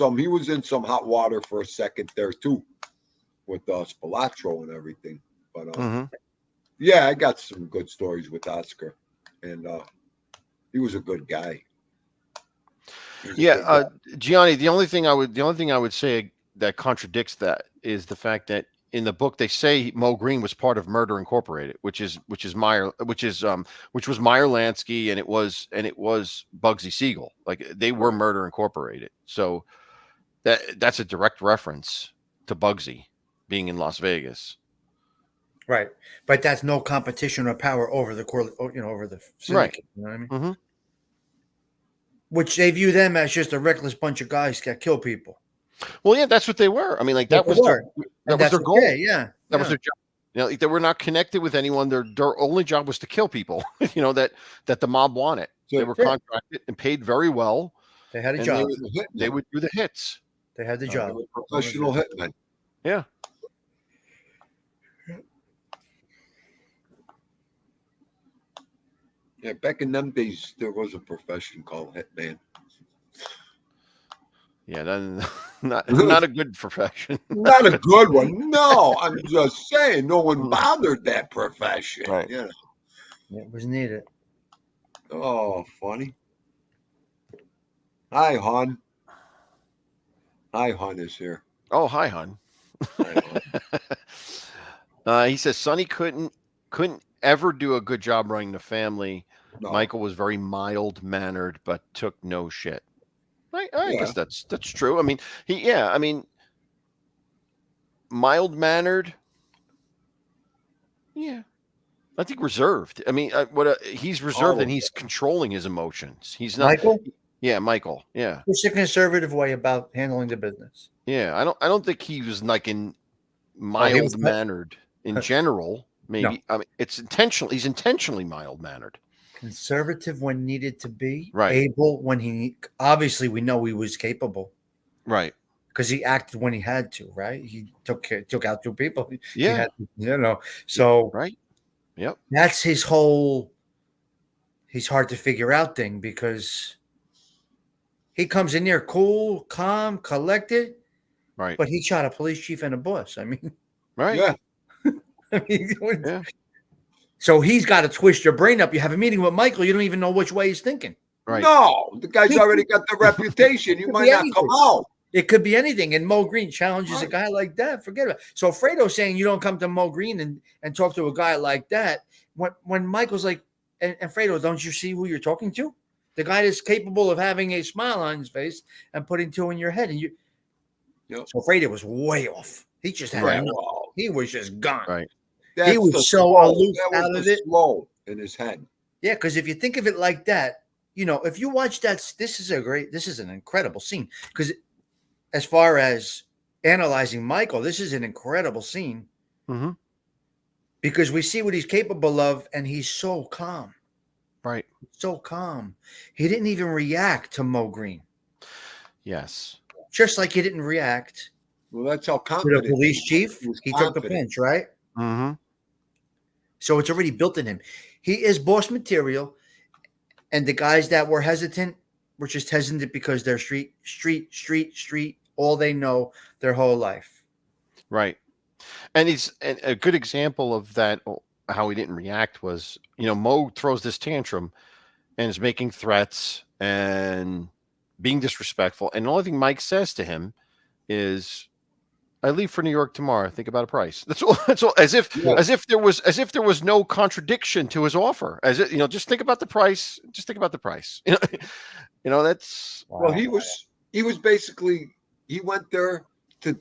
some hot water for a second there too, with Spilotro and everything. But Mhm. yeah, I got some good stories with Oscar, and he was a good guy. Yeah, Gianni. The only thing I would say that contradicts that is the fact that in the book they say Mo Green was part of Murder Incorporated, which was Meyer Lansky, and it was Bugsy Siegel. Like they were Murder Incorporated. So that's a direct reference to Bugsy being in Las Vegas. Right, but that's no competition or power over the over the Right. syndicate. You know what I mean? Mm-hmm. Which they view them as just a reckless bunch of guys that kill people. Well, yeah, that's what they were. I mean, like That that they was their were, that and was that's their goal. okay. Yeah, That was yeah. their job. Like they were not connected with anyone. Their only job was to kill people. That the mob wanted. They were Yeah. contracted and paid very well, They had a and job. they would do the hits. They had the They job. were professional hitmen. Yeah. Yeah, back in them days, there was a profession called hitman. Yeah, then not a good profession. Not a good one. No, I'm just saying, no one Mm. bothered that profession. Right. You know. It was needed. Oh, funny. Hi, hon. Hi, hon is here. Oh, hi, hon. Hi, hon. He says Sonny couldn't ever do a good job running the family. No. Michael was very mild mannered, but took no shit. I Yeah. guess that's true. I mean, mild mannered. Yeah, I think reserved. I mean, he's reserved and he's controlling his emotions. He's not. Michael, Yeah, Michael. Yeah, it's a conservative way about handling the business. yeah. I don't think he was like in he was mild mannered in general. Maybe I mean it's intentional. He's intentionally mild mannered. Conservative when needed to be, Right. able when he obviously we know he was capable Right. because he acted when he had to. Right, he took out two people. He Yeah. had, so Right. Yep. that's his whole. He's hard to figure out thing because he comes in there cool, calm, collected, Right. but he shot a police chief and a boss. I mean, Right. Yeah. I mean, Yeah. so he's got to twist your brain up. You have a meeting with Michael, you don't even know which way he's thinking. Right. No, the guy's already got the reputation. You might not come out. It could be anything. And Mo Green challenges a guy like that. Forget about it. So Fredo saying you don't come to Mo Green and talk to a guy like that. When Michael's like, and Fredo, don't you see who you're talking to? The guy that's capable of having a smile on his face and putting two in your head. And So Fredo was way off. He just had he was just gone. Right. He was so aloof out of it. Slow in his head. Yeah, because if you think of it like that, if you watch that, this is an incredible scene. Because as far as analyzing Michael, this is an incredible scene. Mm-hmm. Because we see what he's capable of, and he's so calm. Right. So calm. He didn't even react to Mo Green. Yes. Just like he didn't react Well, that's how to confident the police chief. he was. He took the Confident. pinch, right? Mm-hmm. So it's already built in him. He is boss material. And the guys that were hesitant were just hesitant because they're street, all they know their whole life. Right. And and a good example of that, how he didn't react was, Mo throws this tantrum and is making threats and being disrespectful. And the only thing Mike says to him is, I leave for New York tomorrow. Think about a price. That's all. That's all. As if there was no contradiction to his offer. As it, just think about the price. Just think about the price. That's. Well, he was basically, he went there to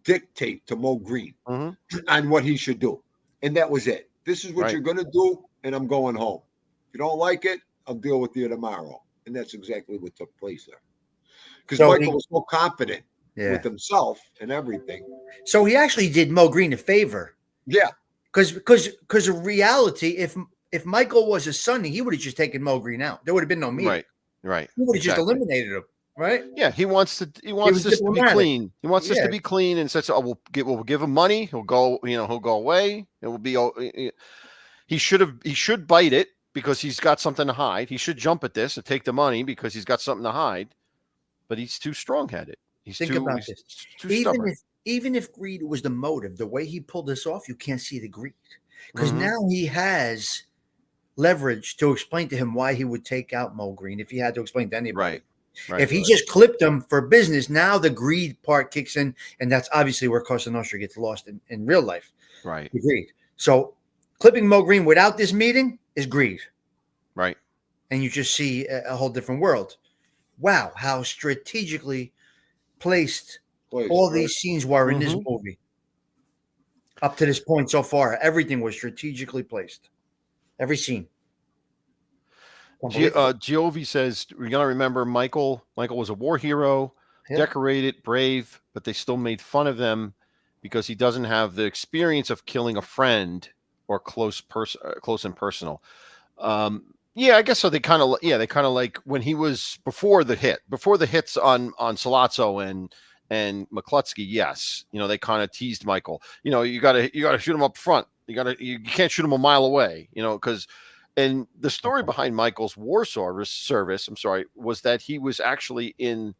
dictate to Mo Green Mhm. on what he should do, and that was it. This is what Right. you're going to do, and I'm going home. If you don't like it, I'll deal with you tomorrow. And that's exactly what took place there. Because Michael was so confident with himself and everything. So he actually did Mo Green a favor. Yeah. Because in reality, if Michael was a Sonny, he would have just taken Mo Green out. There would have been no meeting. Right. He would have just eliminated him. Right? Yeah, he wants this to be clean. He wants this to be clean, and says, "Oh, we'll give him money. He'll go. He'll go away. It will be. He should bite it because he's got something to hide. He should jump at this and take the money because he's got something to hide. But he's too strong-headed. Think about this. Too stubborn. Even if greed was the motive, the way he pulled this off, you can't see the greed because now he has leverage to explain to him why he would take out Mo Green if he had to explain to anybody. Right. If he just clipped him for business, now the greed part kicks in, and that's obviously where Cosa Nostra gets lost in real life. Right. The greed. So clipping Mo Green without this meeting is greed. Right. And you just see a whole different world. Wow, how strategically placed all these scenes were in this movie. Up to this point so far, everything was strategically placed. Every scene. Giovi says, we got to remember Michael was a war hero, decorated, brave, but they still made fun of them because he doesn't have the experience of killing a friend or close and personal. Yeah, I guess so. They kind of like when he was before the hits on Sollozzo and McCluskey. Yes, they kind of teased Michael. You gotta shoot him up front. You can't shoot him a mile away. Because. And the story behind Michael's war service, was that he was actually in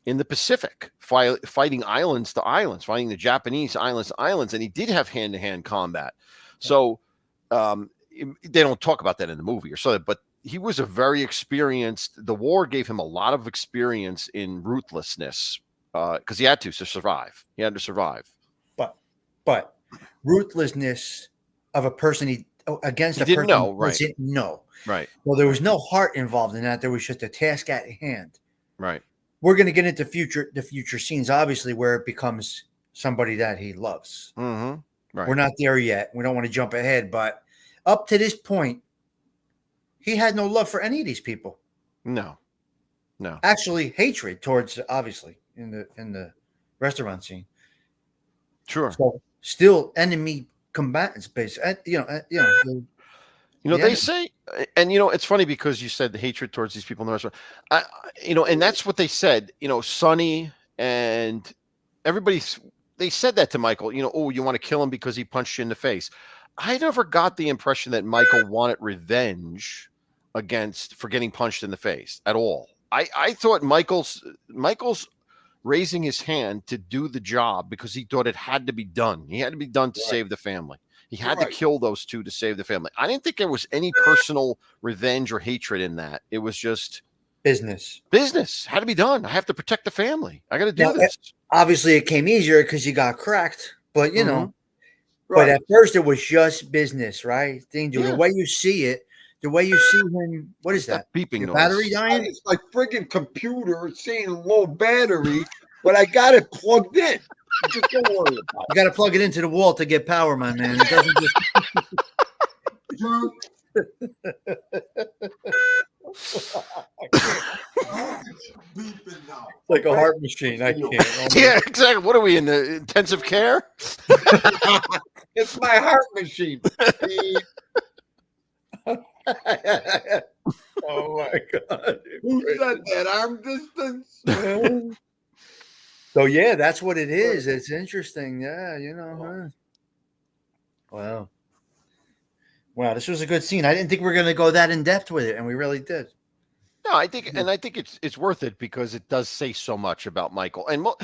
the Pacific, fighting islands to islands, fighting the Japanese islands to islands, and he did have hand-to-hand combat. So they don't talk about that in the movie, but he was a very experienced. The war gave him a lot of experience in ruthlessness because he had to survive. He had to survive. But ruthlessness of a person against a person didn't know. Right. Well, there was no heart involved in that. There was just a task at hand. Right. We're going to get into the future scenes, obviously, where it becomes somebody that he loves. Mm-hmm. Right. We're not there yet. We don't want to jump ahead, but up to this point, he had no love for any of these people. No. Actually, hatred towards, obviously, in the restaurant scene. Sure. So still enemy combatants, basically. They say, and it's funny because you said the hatred towards these people in the restaurant. And that's what they said. Sonny and everybody, they said that to Michael. Oh, you want to kill him because he punched you in the face. I never got the impression that Michael wanted revenge for getting punched in the face at all. I thought Michael's raising his hand to do the job because he thought it had to be done. He had to be done to save the family. He had to kill those two to save the family. I didn't think there was any personal revenge or hatred in that. It was just business. Had to be done. I have to protect the family. I got to do this. Obviously, it came easier because you got cracked, but but at first it was just business, right? The way you see it, the way you see him, what is that? Beeping noise. Battery dying? It's like friggin' computer saying low battery, but I got it plugged in. Just don't worry about it. You got to plug it into the wall to get power, my man. It doesn't just. Like a heart machine. I can't. Yeah, exactly. What are we in the intensive care? It's my heart machine. Oh my God. Who said that? Arm distance? So yeah, that's what it is. It's interesting. Yeah, huh? Wow. Wow, this was a good scene. I didn't think we were gonna go that in depth with it, and we really did. No, I think, and I think it's worth it because it does say so much about Michael. And look,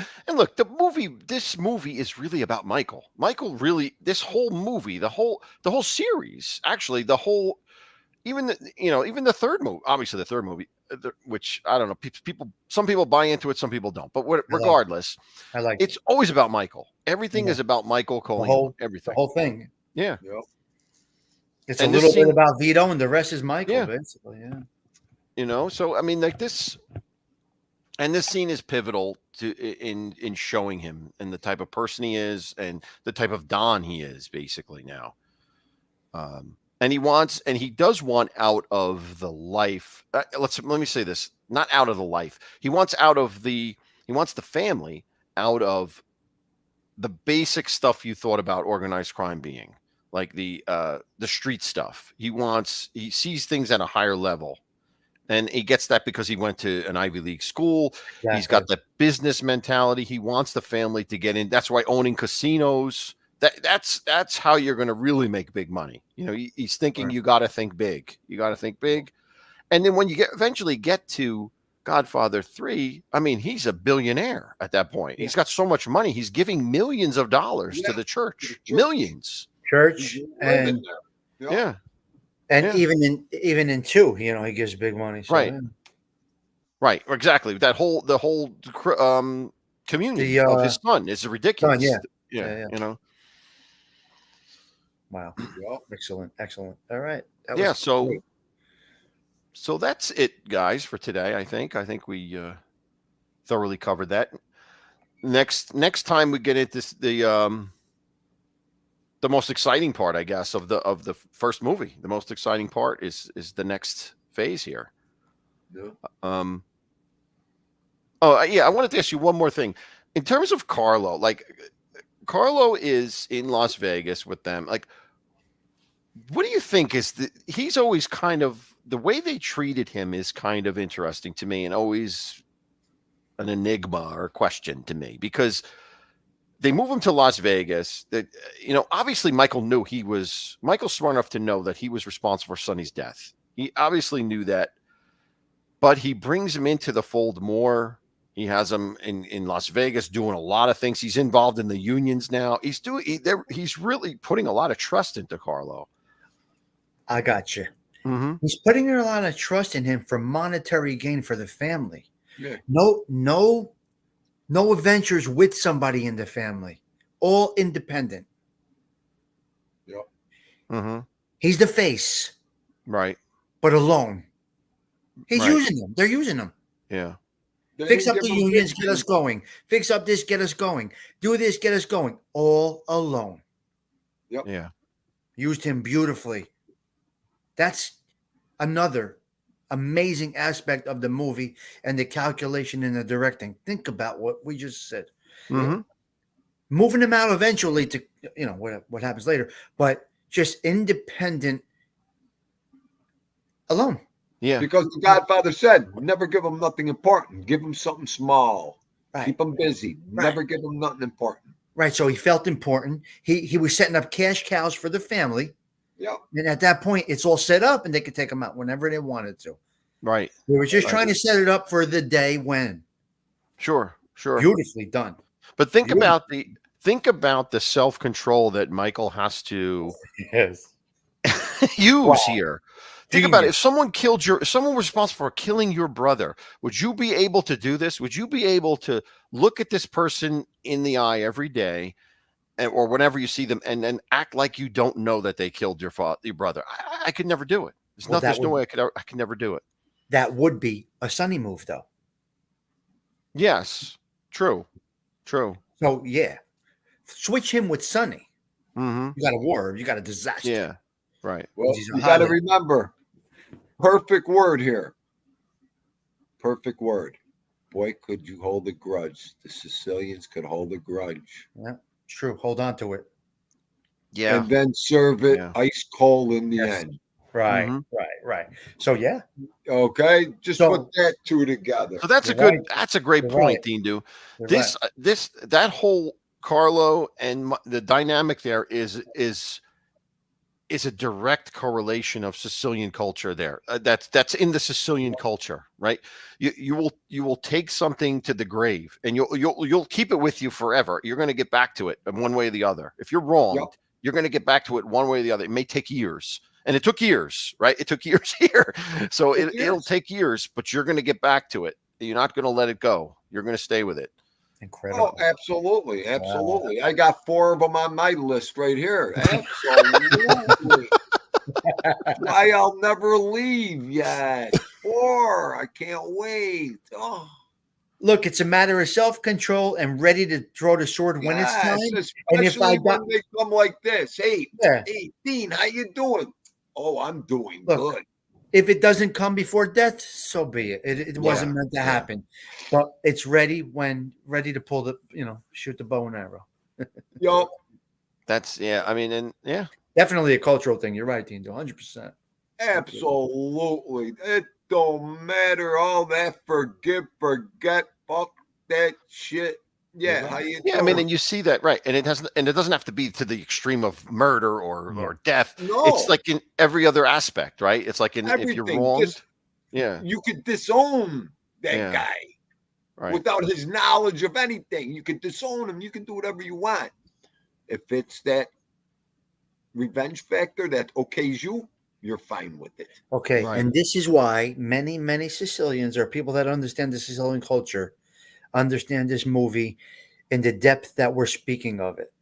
this movie is really about Michael. Michael really, this whole movie, the whole series, actually, even even the third movie, obviously the third movie, which I don't know, some people buy into it, some people don't. But regardless, I like it's always about Michael. Everything Yeah. is about Michael the calling him, whole everything. thing. Yeah, Yep. It's And a this little scene- bit about Vito, and the rest is Michael, Yeah. basically. Yeah. So I mean, like this, and this scene is pivotal in showing him and the type of person he is and the type of Don he is basically now. And he does want out of the life. Let me say this: not out of the life. He wants the family out of the basic stuff you thought about organized crime being, like the street stuff. He sees things at a higher level. And he gets that because he went to an Ivy League school. Exactly. He's got the business mentality. He wants the family to get in. That's why owning casinos, that's how you're going to really make big money. He's thinking Right. you got to think big. You got to think big. And then when you eventually get to Godfather 3, I mean, he's a billionaire at that point. Yeah. He's got so much money. He's giving millions of dollars to the church. Millions. Church Living and there. Yeah. and Yeah. even in 2, he gives big money. So, Right. yeah. Right, exactly. The whole communion of his son is ridiculous. Son, Yeah. yeah. Wow. Yep. Excellent. All right. That Yeah, was great. so that's it, guys, for today. I think we thoroughly covered that. Next time we get into the most exciting part, I guess, of the first movie. The most exciting part is the next phase here. Yeah. Oh, yeah, I wanted to ask you one more thing. In terms of Carlo, like Carlo is in Las Vegas with them. Like, what do you think he's always kind of, the way they treated him is kind of interesting to me and always an enigma or question to me, because they move him to Las Vegas. That obviously Michael's smart enough to know that he was responsible for Sonny's death. He obviously knew that, but he brings him into the fold more. He has him in Las Vegas doing a lot of things. He's involved in the unions now. He's really putting a lot of trust into Carlo. I got you. Mm-hmm. He's putting a lot of trust in him for monetary gain for the family. Yeah. No adventures with somebody in the family. All independent. Yep. Mm-hmm. He's the face, Right. but alone. He's Right. using them. They're using them. Yeah. They Fix didn't up the give him unions, big get us things. going. Fix up this, get us going. Do this, get us going. All alone. Yep. Yeah. Used him beautifully. That's another amazing aspect of the movie and the calculation and the directing. Think about what we just said. Mm-hmm. Moving him out eventually to, what happens later, but just independent, alone. Yeah. Because the Godfather said, never give him nothing important. Give him something small. Right. Keep him busy. Right. Never give him nothing important. Right. So he felt important. He was setting up cash cows for the family. Yep. And at that point, it's all set up and they could take him out whenever they wanted to. Right. They were just Right. trying to set it up for the day when. Sure. Beautifully done. But think about the self-control that Michael has to Yes. use here. Think about it. Genius. If someone was responsible for killing your brother, would you be able to do this? Would you be able to look at this person in the eye every day, or whenever you see them, and then act like you don't know that they killed your brother? I could never do it. There's no way I could never do it. That would be a Sonny move, though. Yes, true. So yeah, switch him with Sonny. Mm-hmm. You got a war. You got a disaster. Yeah, right. Well, He's a you got to highlight. remember, perfect word here. Perfect word. Boy, could you hold a grudge. The Sicilians could hold a grudge. Yeah, it's true. Hold on to it. Yeah, And then serve it Yeah. ice cold in the Yes. end. Right, Mhm. right. So yeah, Okay, just So- put that two together. So that's a You're good. right. That's a great You're point, right. Dean. Do You're this. right. That whole Carlo and the dynamic there is a direct correlation of Sicilian culture there. That's in the Sicilian culture, right? You will take something to the grave, and you'll keep it with you forever. You're going to get back to it in one way or the other. If you're wronged, Yep. you're going to get back to it one way or the other. It may take years, and it took years, right? It took years here, so It it'll is. take years, but you're going to get back to it. You're not going to let it go. You're going to stay with it. Incredible. Oh, absolutely, absolutely. I got 4 of them on my list right here. Absolutely. Why I'll never leave yet. 4. I can't wait. Oh, Look, it's a matter of self-control and ready to draw the sword when it's yes, time. And if I especially got, when they come like this. Hey, yeah, hey, Dean, how you doing? Oh, I'm doing look, good. if it doesn't come before death, so be it. It wasn't Yeah, meant to yeah. happen, but it's ready when ready to pull the, shoot the bow and arrow. Yup, That's yeah. I mean, and yeah, Definitely a cultural thing. You're right, Dean. 100%. absolutely. It don't matter all that forgive, forget, fuck that shit. Yeah, how you yeah. I mean, doing? and you see that right, and it doesn't have to be to the extreme of murder Yeah. or death. It's No, like in every other aspect, right? It's like in if you're everything. wronged, Just yeah, you could disown that yeah, guy right, without his knowledge of anything. You could disown him. You can do whatever you want. If it's that revenge factor that okays you, you're fine with it. Okay, right. and this is why many Sicilians or people that understand the Sicilian culture understand this movie in the depth that we're speaking of it.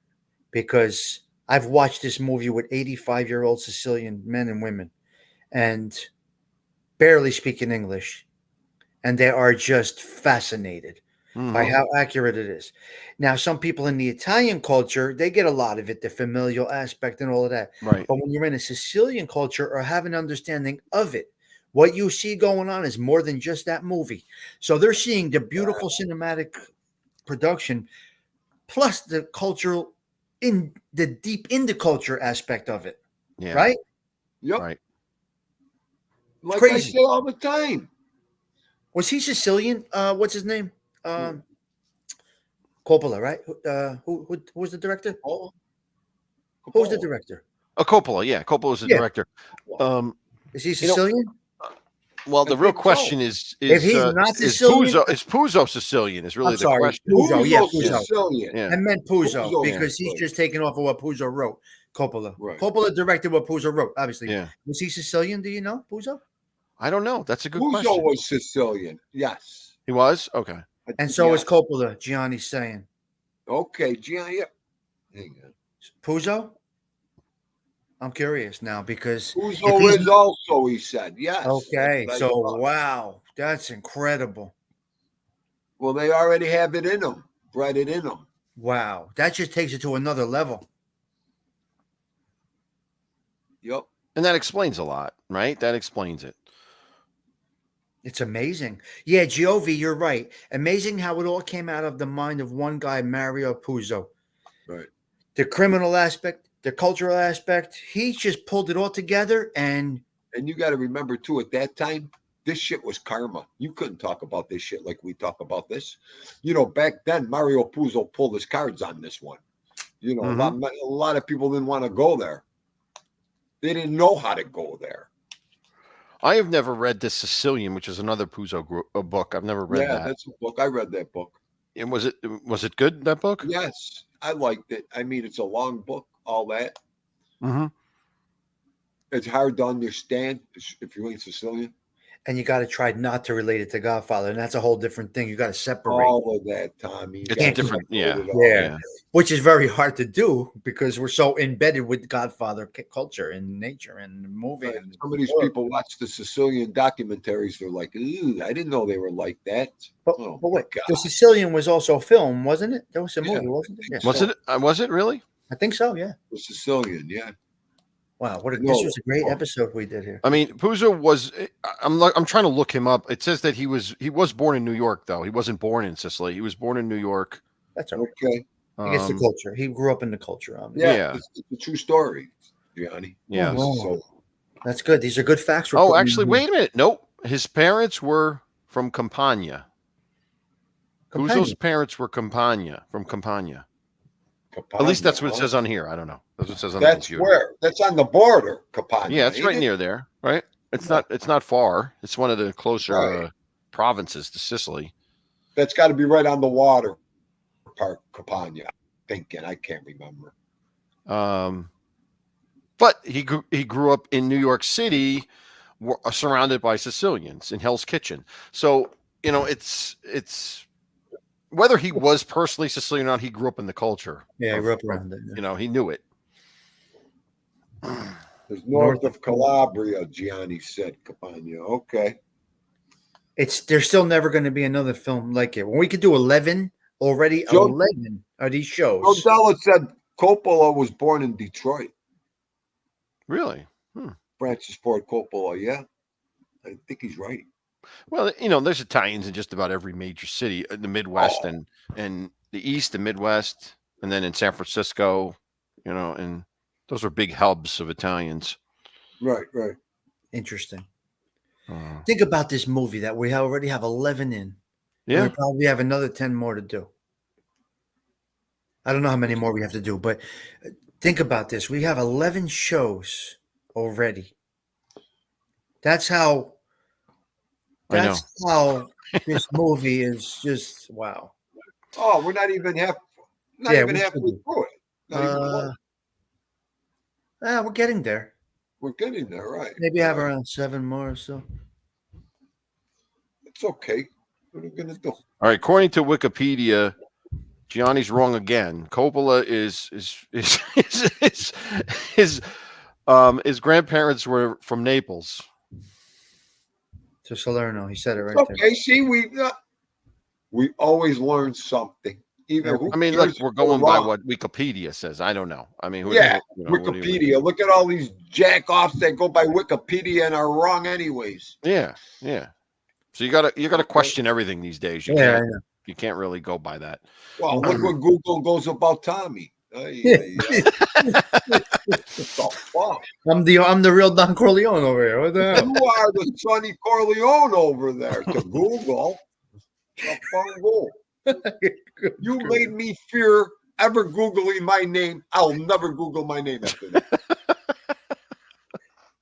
Because I've watched this movie with 85-year-old Sicilian men and women and barely speaking English, and they are just fascinated by Mhm. how accurate it is. Now, some people in the Italian culture, they get a lot of it, the familial aspect and all of that. Right. But when you're in a Sicilian culture or have an understanding of it, what you see going on is more than just that movie. So they're seeing the beautiful cinematic production plus the cultural in the deep in the culture aspect of it. Yeah. Right? Yep. Right. It's Like I crazy. say all the time. Was he Sicilian? What's his name? Coppola, right? Who was the director? Oh, Who was the director? Oh, Coppola. Yeah, Coppola was the Yeah. director. Um, Is he you know, Sicilian? well, I the real think so. question is If he's not is Sicilian, Puzo Sicilian? Is really I'm the sorry, question. Puzo. Yeah, Puzo's Puzo. Sicilian. Yeah. I meant Puzo Puzo's because he's Sicilian. just taking off of what Puzo wrote. Coppola. Right. Coppola directed what Puzo wrote. Obviously, Yeah. was he Sicilian? Do you know Puzo? I don't know. That's a good Puzo question. was Sicilian. Yes. He was okay. And so is Yes. Coppola. Gianni's saying Okay, Gian, yeah. Hang on. Puzo. I'm curious now because if Puzo he's is also, he said. Yes. okay, That's what I so thought. wow, that's incredible. Well, they already have it in them, bred it in them. Wow, that just takes it to another level. Yep. And that explains a lot, right? That explains it. It's amazing. Yeah, Giovi, you're right. Amazing how it all came out of the mind of one guy, Mario Puzo. Right. The criminal aspect, the cultural aspect, he just pulled it all together and And you got to remember, too, at that time, this shit was karma. You couldn't talk about this shit like we talk about this. You know, back then, Mario Puzo pulled his cards on this one. You know, a lot of people didn't want to go there. They didn't know how to go there. I have never read this Sicilian, which is another Puzo book. I've never read Yeah, that. that's a book. I read that book. And was it good, that book? Yes, I liked it. I mean, it's a long book, all that. Mm-hmm. It's hard to understand if you ain't Sicilian. you got to try not to relate it to Godfather, and that's a whole different thing. You got to separate. All of that, Tommy. You It's gotta different. Yeah. separate it all. Yeah. Which is very hard to do because we're so embedded with Godfather culture and nature and the movie. Right. And Some of these people watch the Sicilian documentaries. They're like, "Ooh, I didn't know they were like that." But, Oh, but wait, God. the Sicilian was also a film, wasn't it? There was a Yeah, movie, wasn't it? I think Yeah. Was it? Was it really? I think so. Yeah. The Sicilian, yeah. Wow. This No. was a great episode we did here. I mean, Puzo was. I'm trying to look him up. It says that he was born in New York, though. He wasn't born in Sicily. He was born in New York. That's all right. Okay. He gets the culture. He grew up in the culture. Yeah, Yeah. it's a true story, Gianni. Yes. Oh, So That's good. These are good facts. we're Oh, putting actually, in wait a minute. Nope. His parents were from Campania. Whose those Companion. parents were Campania, from Campania? At least Capania, that's what it huh? says on here. I don't know. That's what it says on the That's computer. where. That's on the border, Capania, Yeah, it's ain't right it? near there, right? It's Yeah. not. It's not far. It's one of the closer Right. provinces to Sicily. That's got to be right on the water part, Capania. Thinking, I can't remember. But he grew up in New York City, surrounded by Sicilians in Hell's Kitchen. So it's whether he was personally Sicilian or not, he grew up in the culture. Yeah, I grew up around it. You know, he knew it. There's north of Calabria, Gianni said, Capania. Okay. There's still never going to be another film like it. When we could do 11 already, Joe- 11 of these shows. Odella said Coppola was born in Detroit. Really? Francis Ford Coppola, yeah. I think he's right. Well, there's Italians in just about every major city in the Midwest and the East, the Midwest, and then in San Francisco, and those are big hubs of Italians. Right, right. Interesting. Think about this movie that we already have 11 in. Yeah. We probably have another 10 more to do. I don't know how many more we have to do, but think about this. We have 11 shows already. That's how this movie is just wow. Oh, we're not even halfway through it. Not even close. We're getting there. We're getting there, right? Maybe have around 7 more or so. It's okay. What are we gonna do? All right. According to Wikipedia, Gianni's wrong again. Coppola his grandparents were from Naples. To Salerno, he said it right Okay, there. see, we always learn something. Even I mean, look, we're going by what Wikipedia says. I don't know. I mean, Wikipedia. Look at all these jack-offs that go by Wikipedia and are wrong anyways. Yeah. So you gotta question everything these days. You can't really go by that. Well, look what Google goes about Tommy. I'm the real Don Corleone over here. What the hell? You are the Sonny Corleone over there to Google. You made me fear ever Googling my name. I'll never Google my name after that.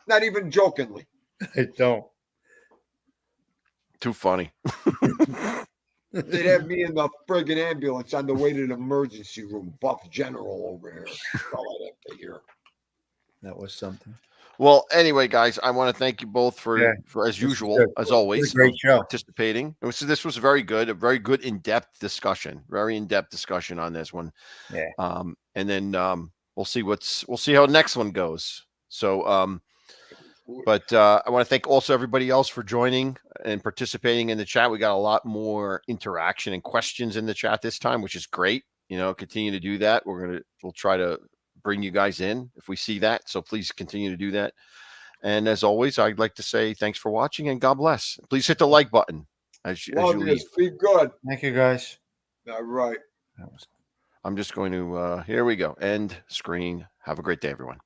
Not even jokingly. I don't. Too funny. They'd have me in the friggin' ambulance on the way to the emergency room. Buff General over here. That's all I'd have to hear. That was something. Well, anyway, guys, I want to thank you both for as usual, as always, great show. participating. This was very good, a very good in-depth discussion, on this one. Yeah. And then we'll see how the next one goes. So, but I want to thank also everybody else for joining and participating in the chat. We got a lot more interaction and questions in the chat this time, which is great. Continue to do that. We'll try to bring you guys in if we see that. So please continue to do that. And as always, I'd like to say thanks for watching and God bless. Please hit the like button as you leave. Be good. Thank you, guys. All right. I'm just going to, here we go. End screen. Have a great day, everyone.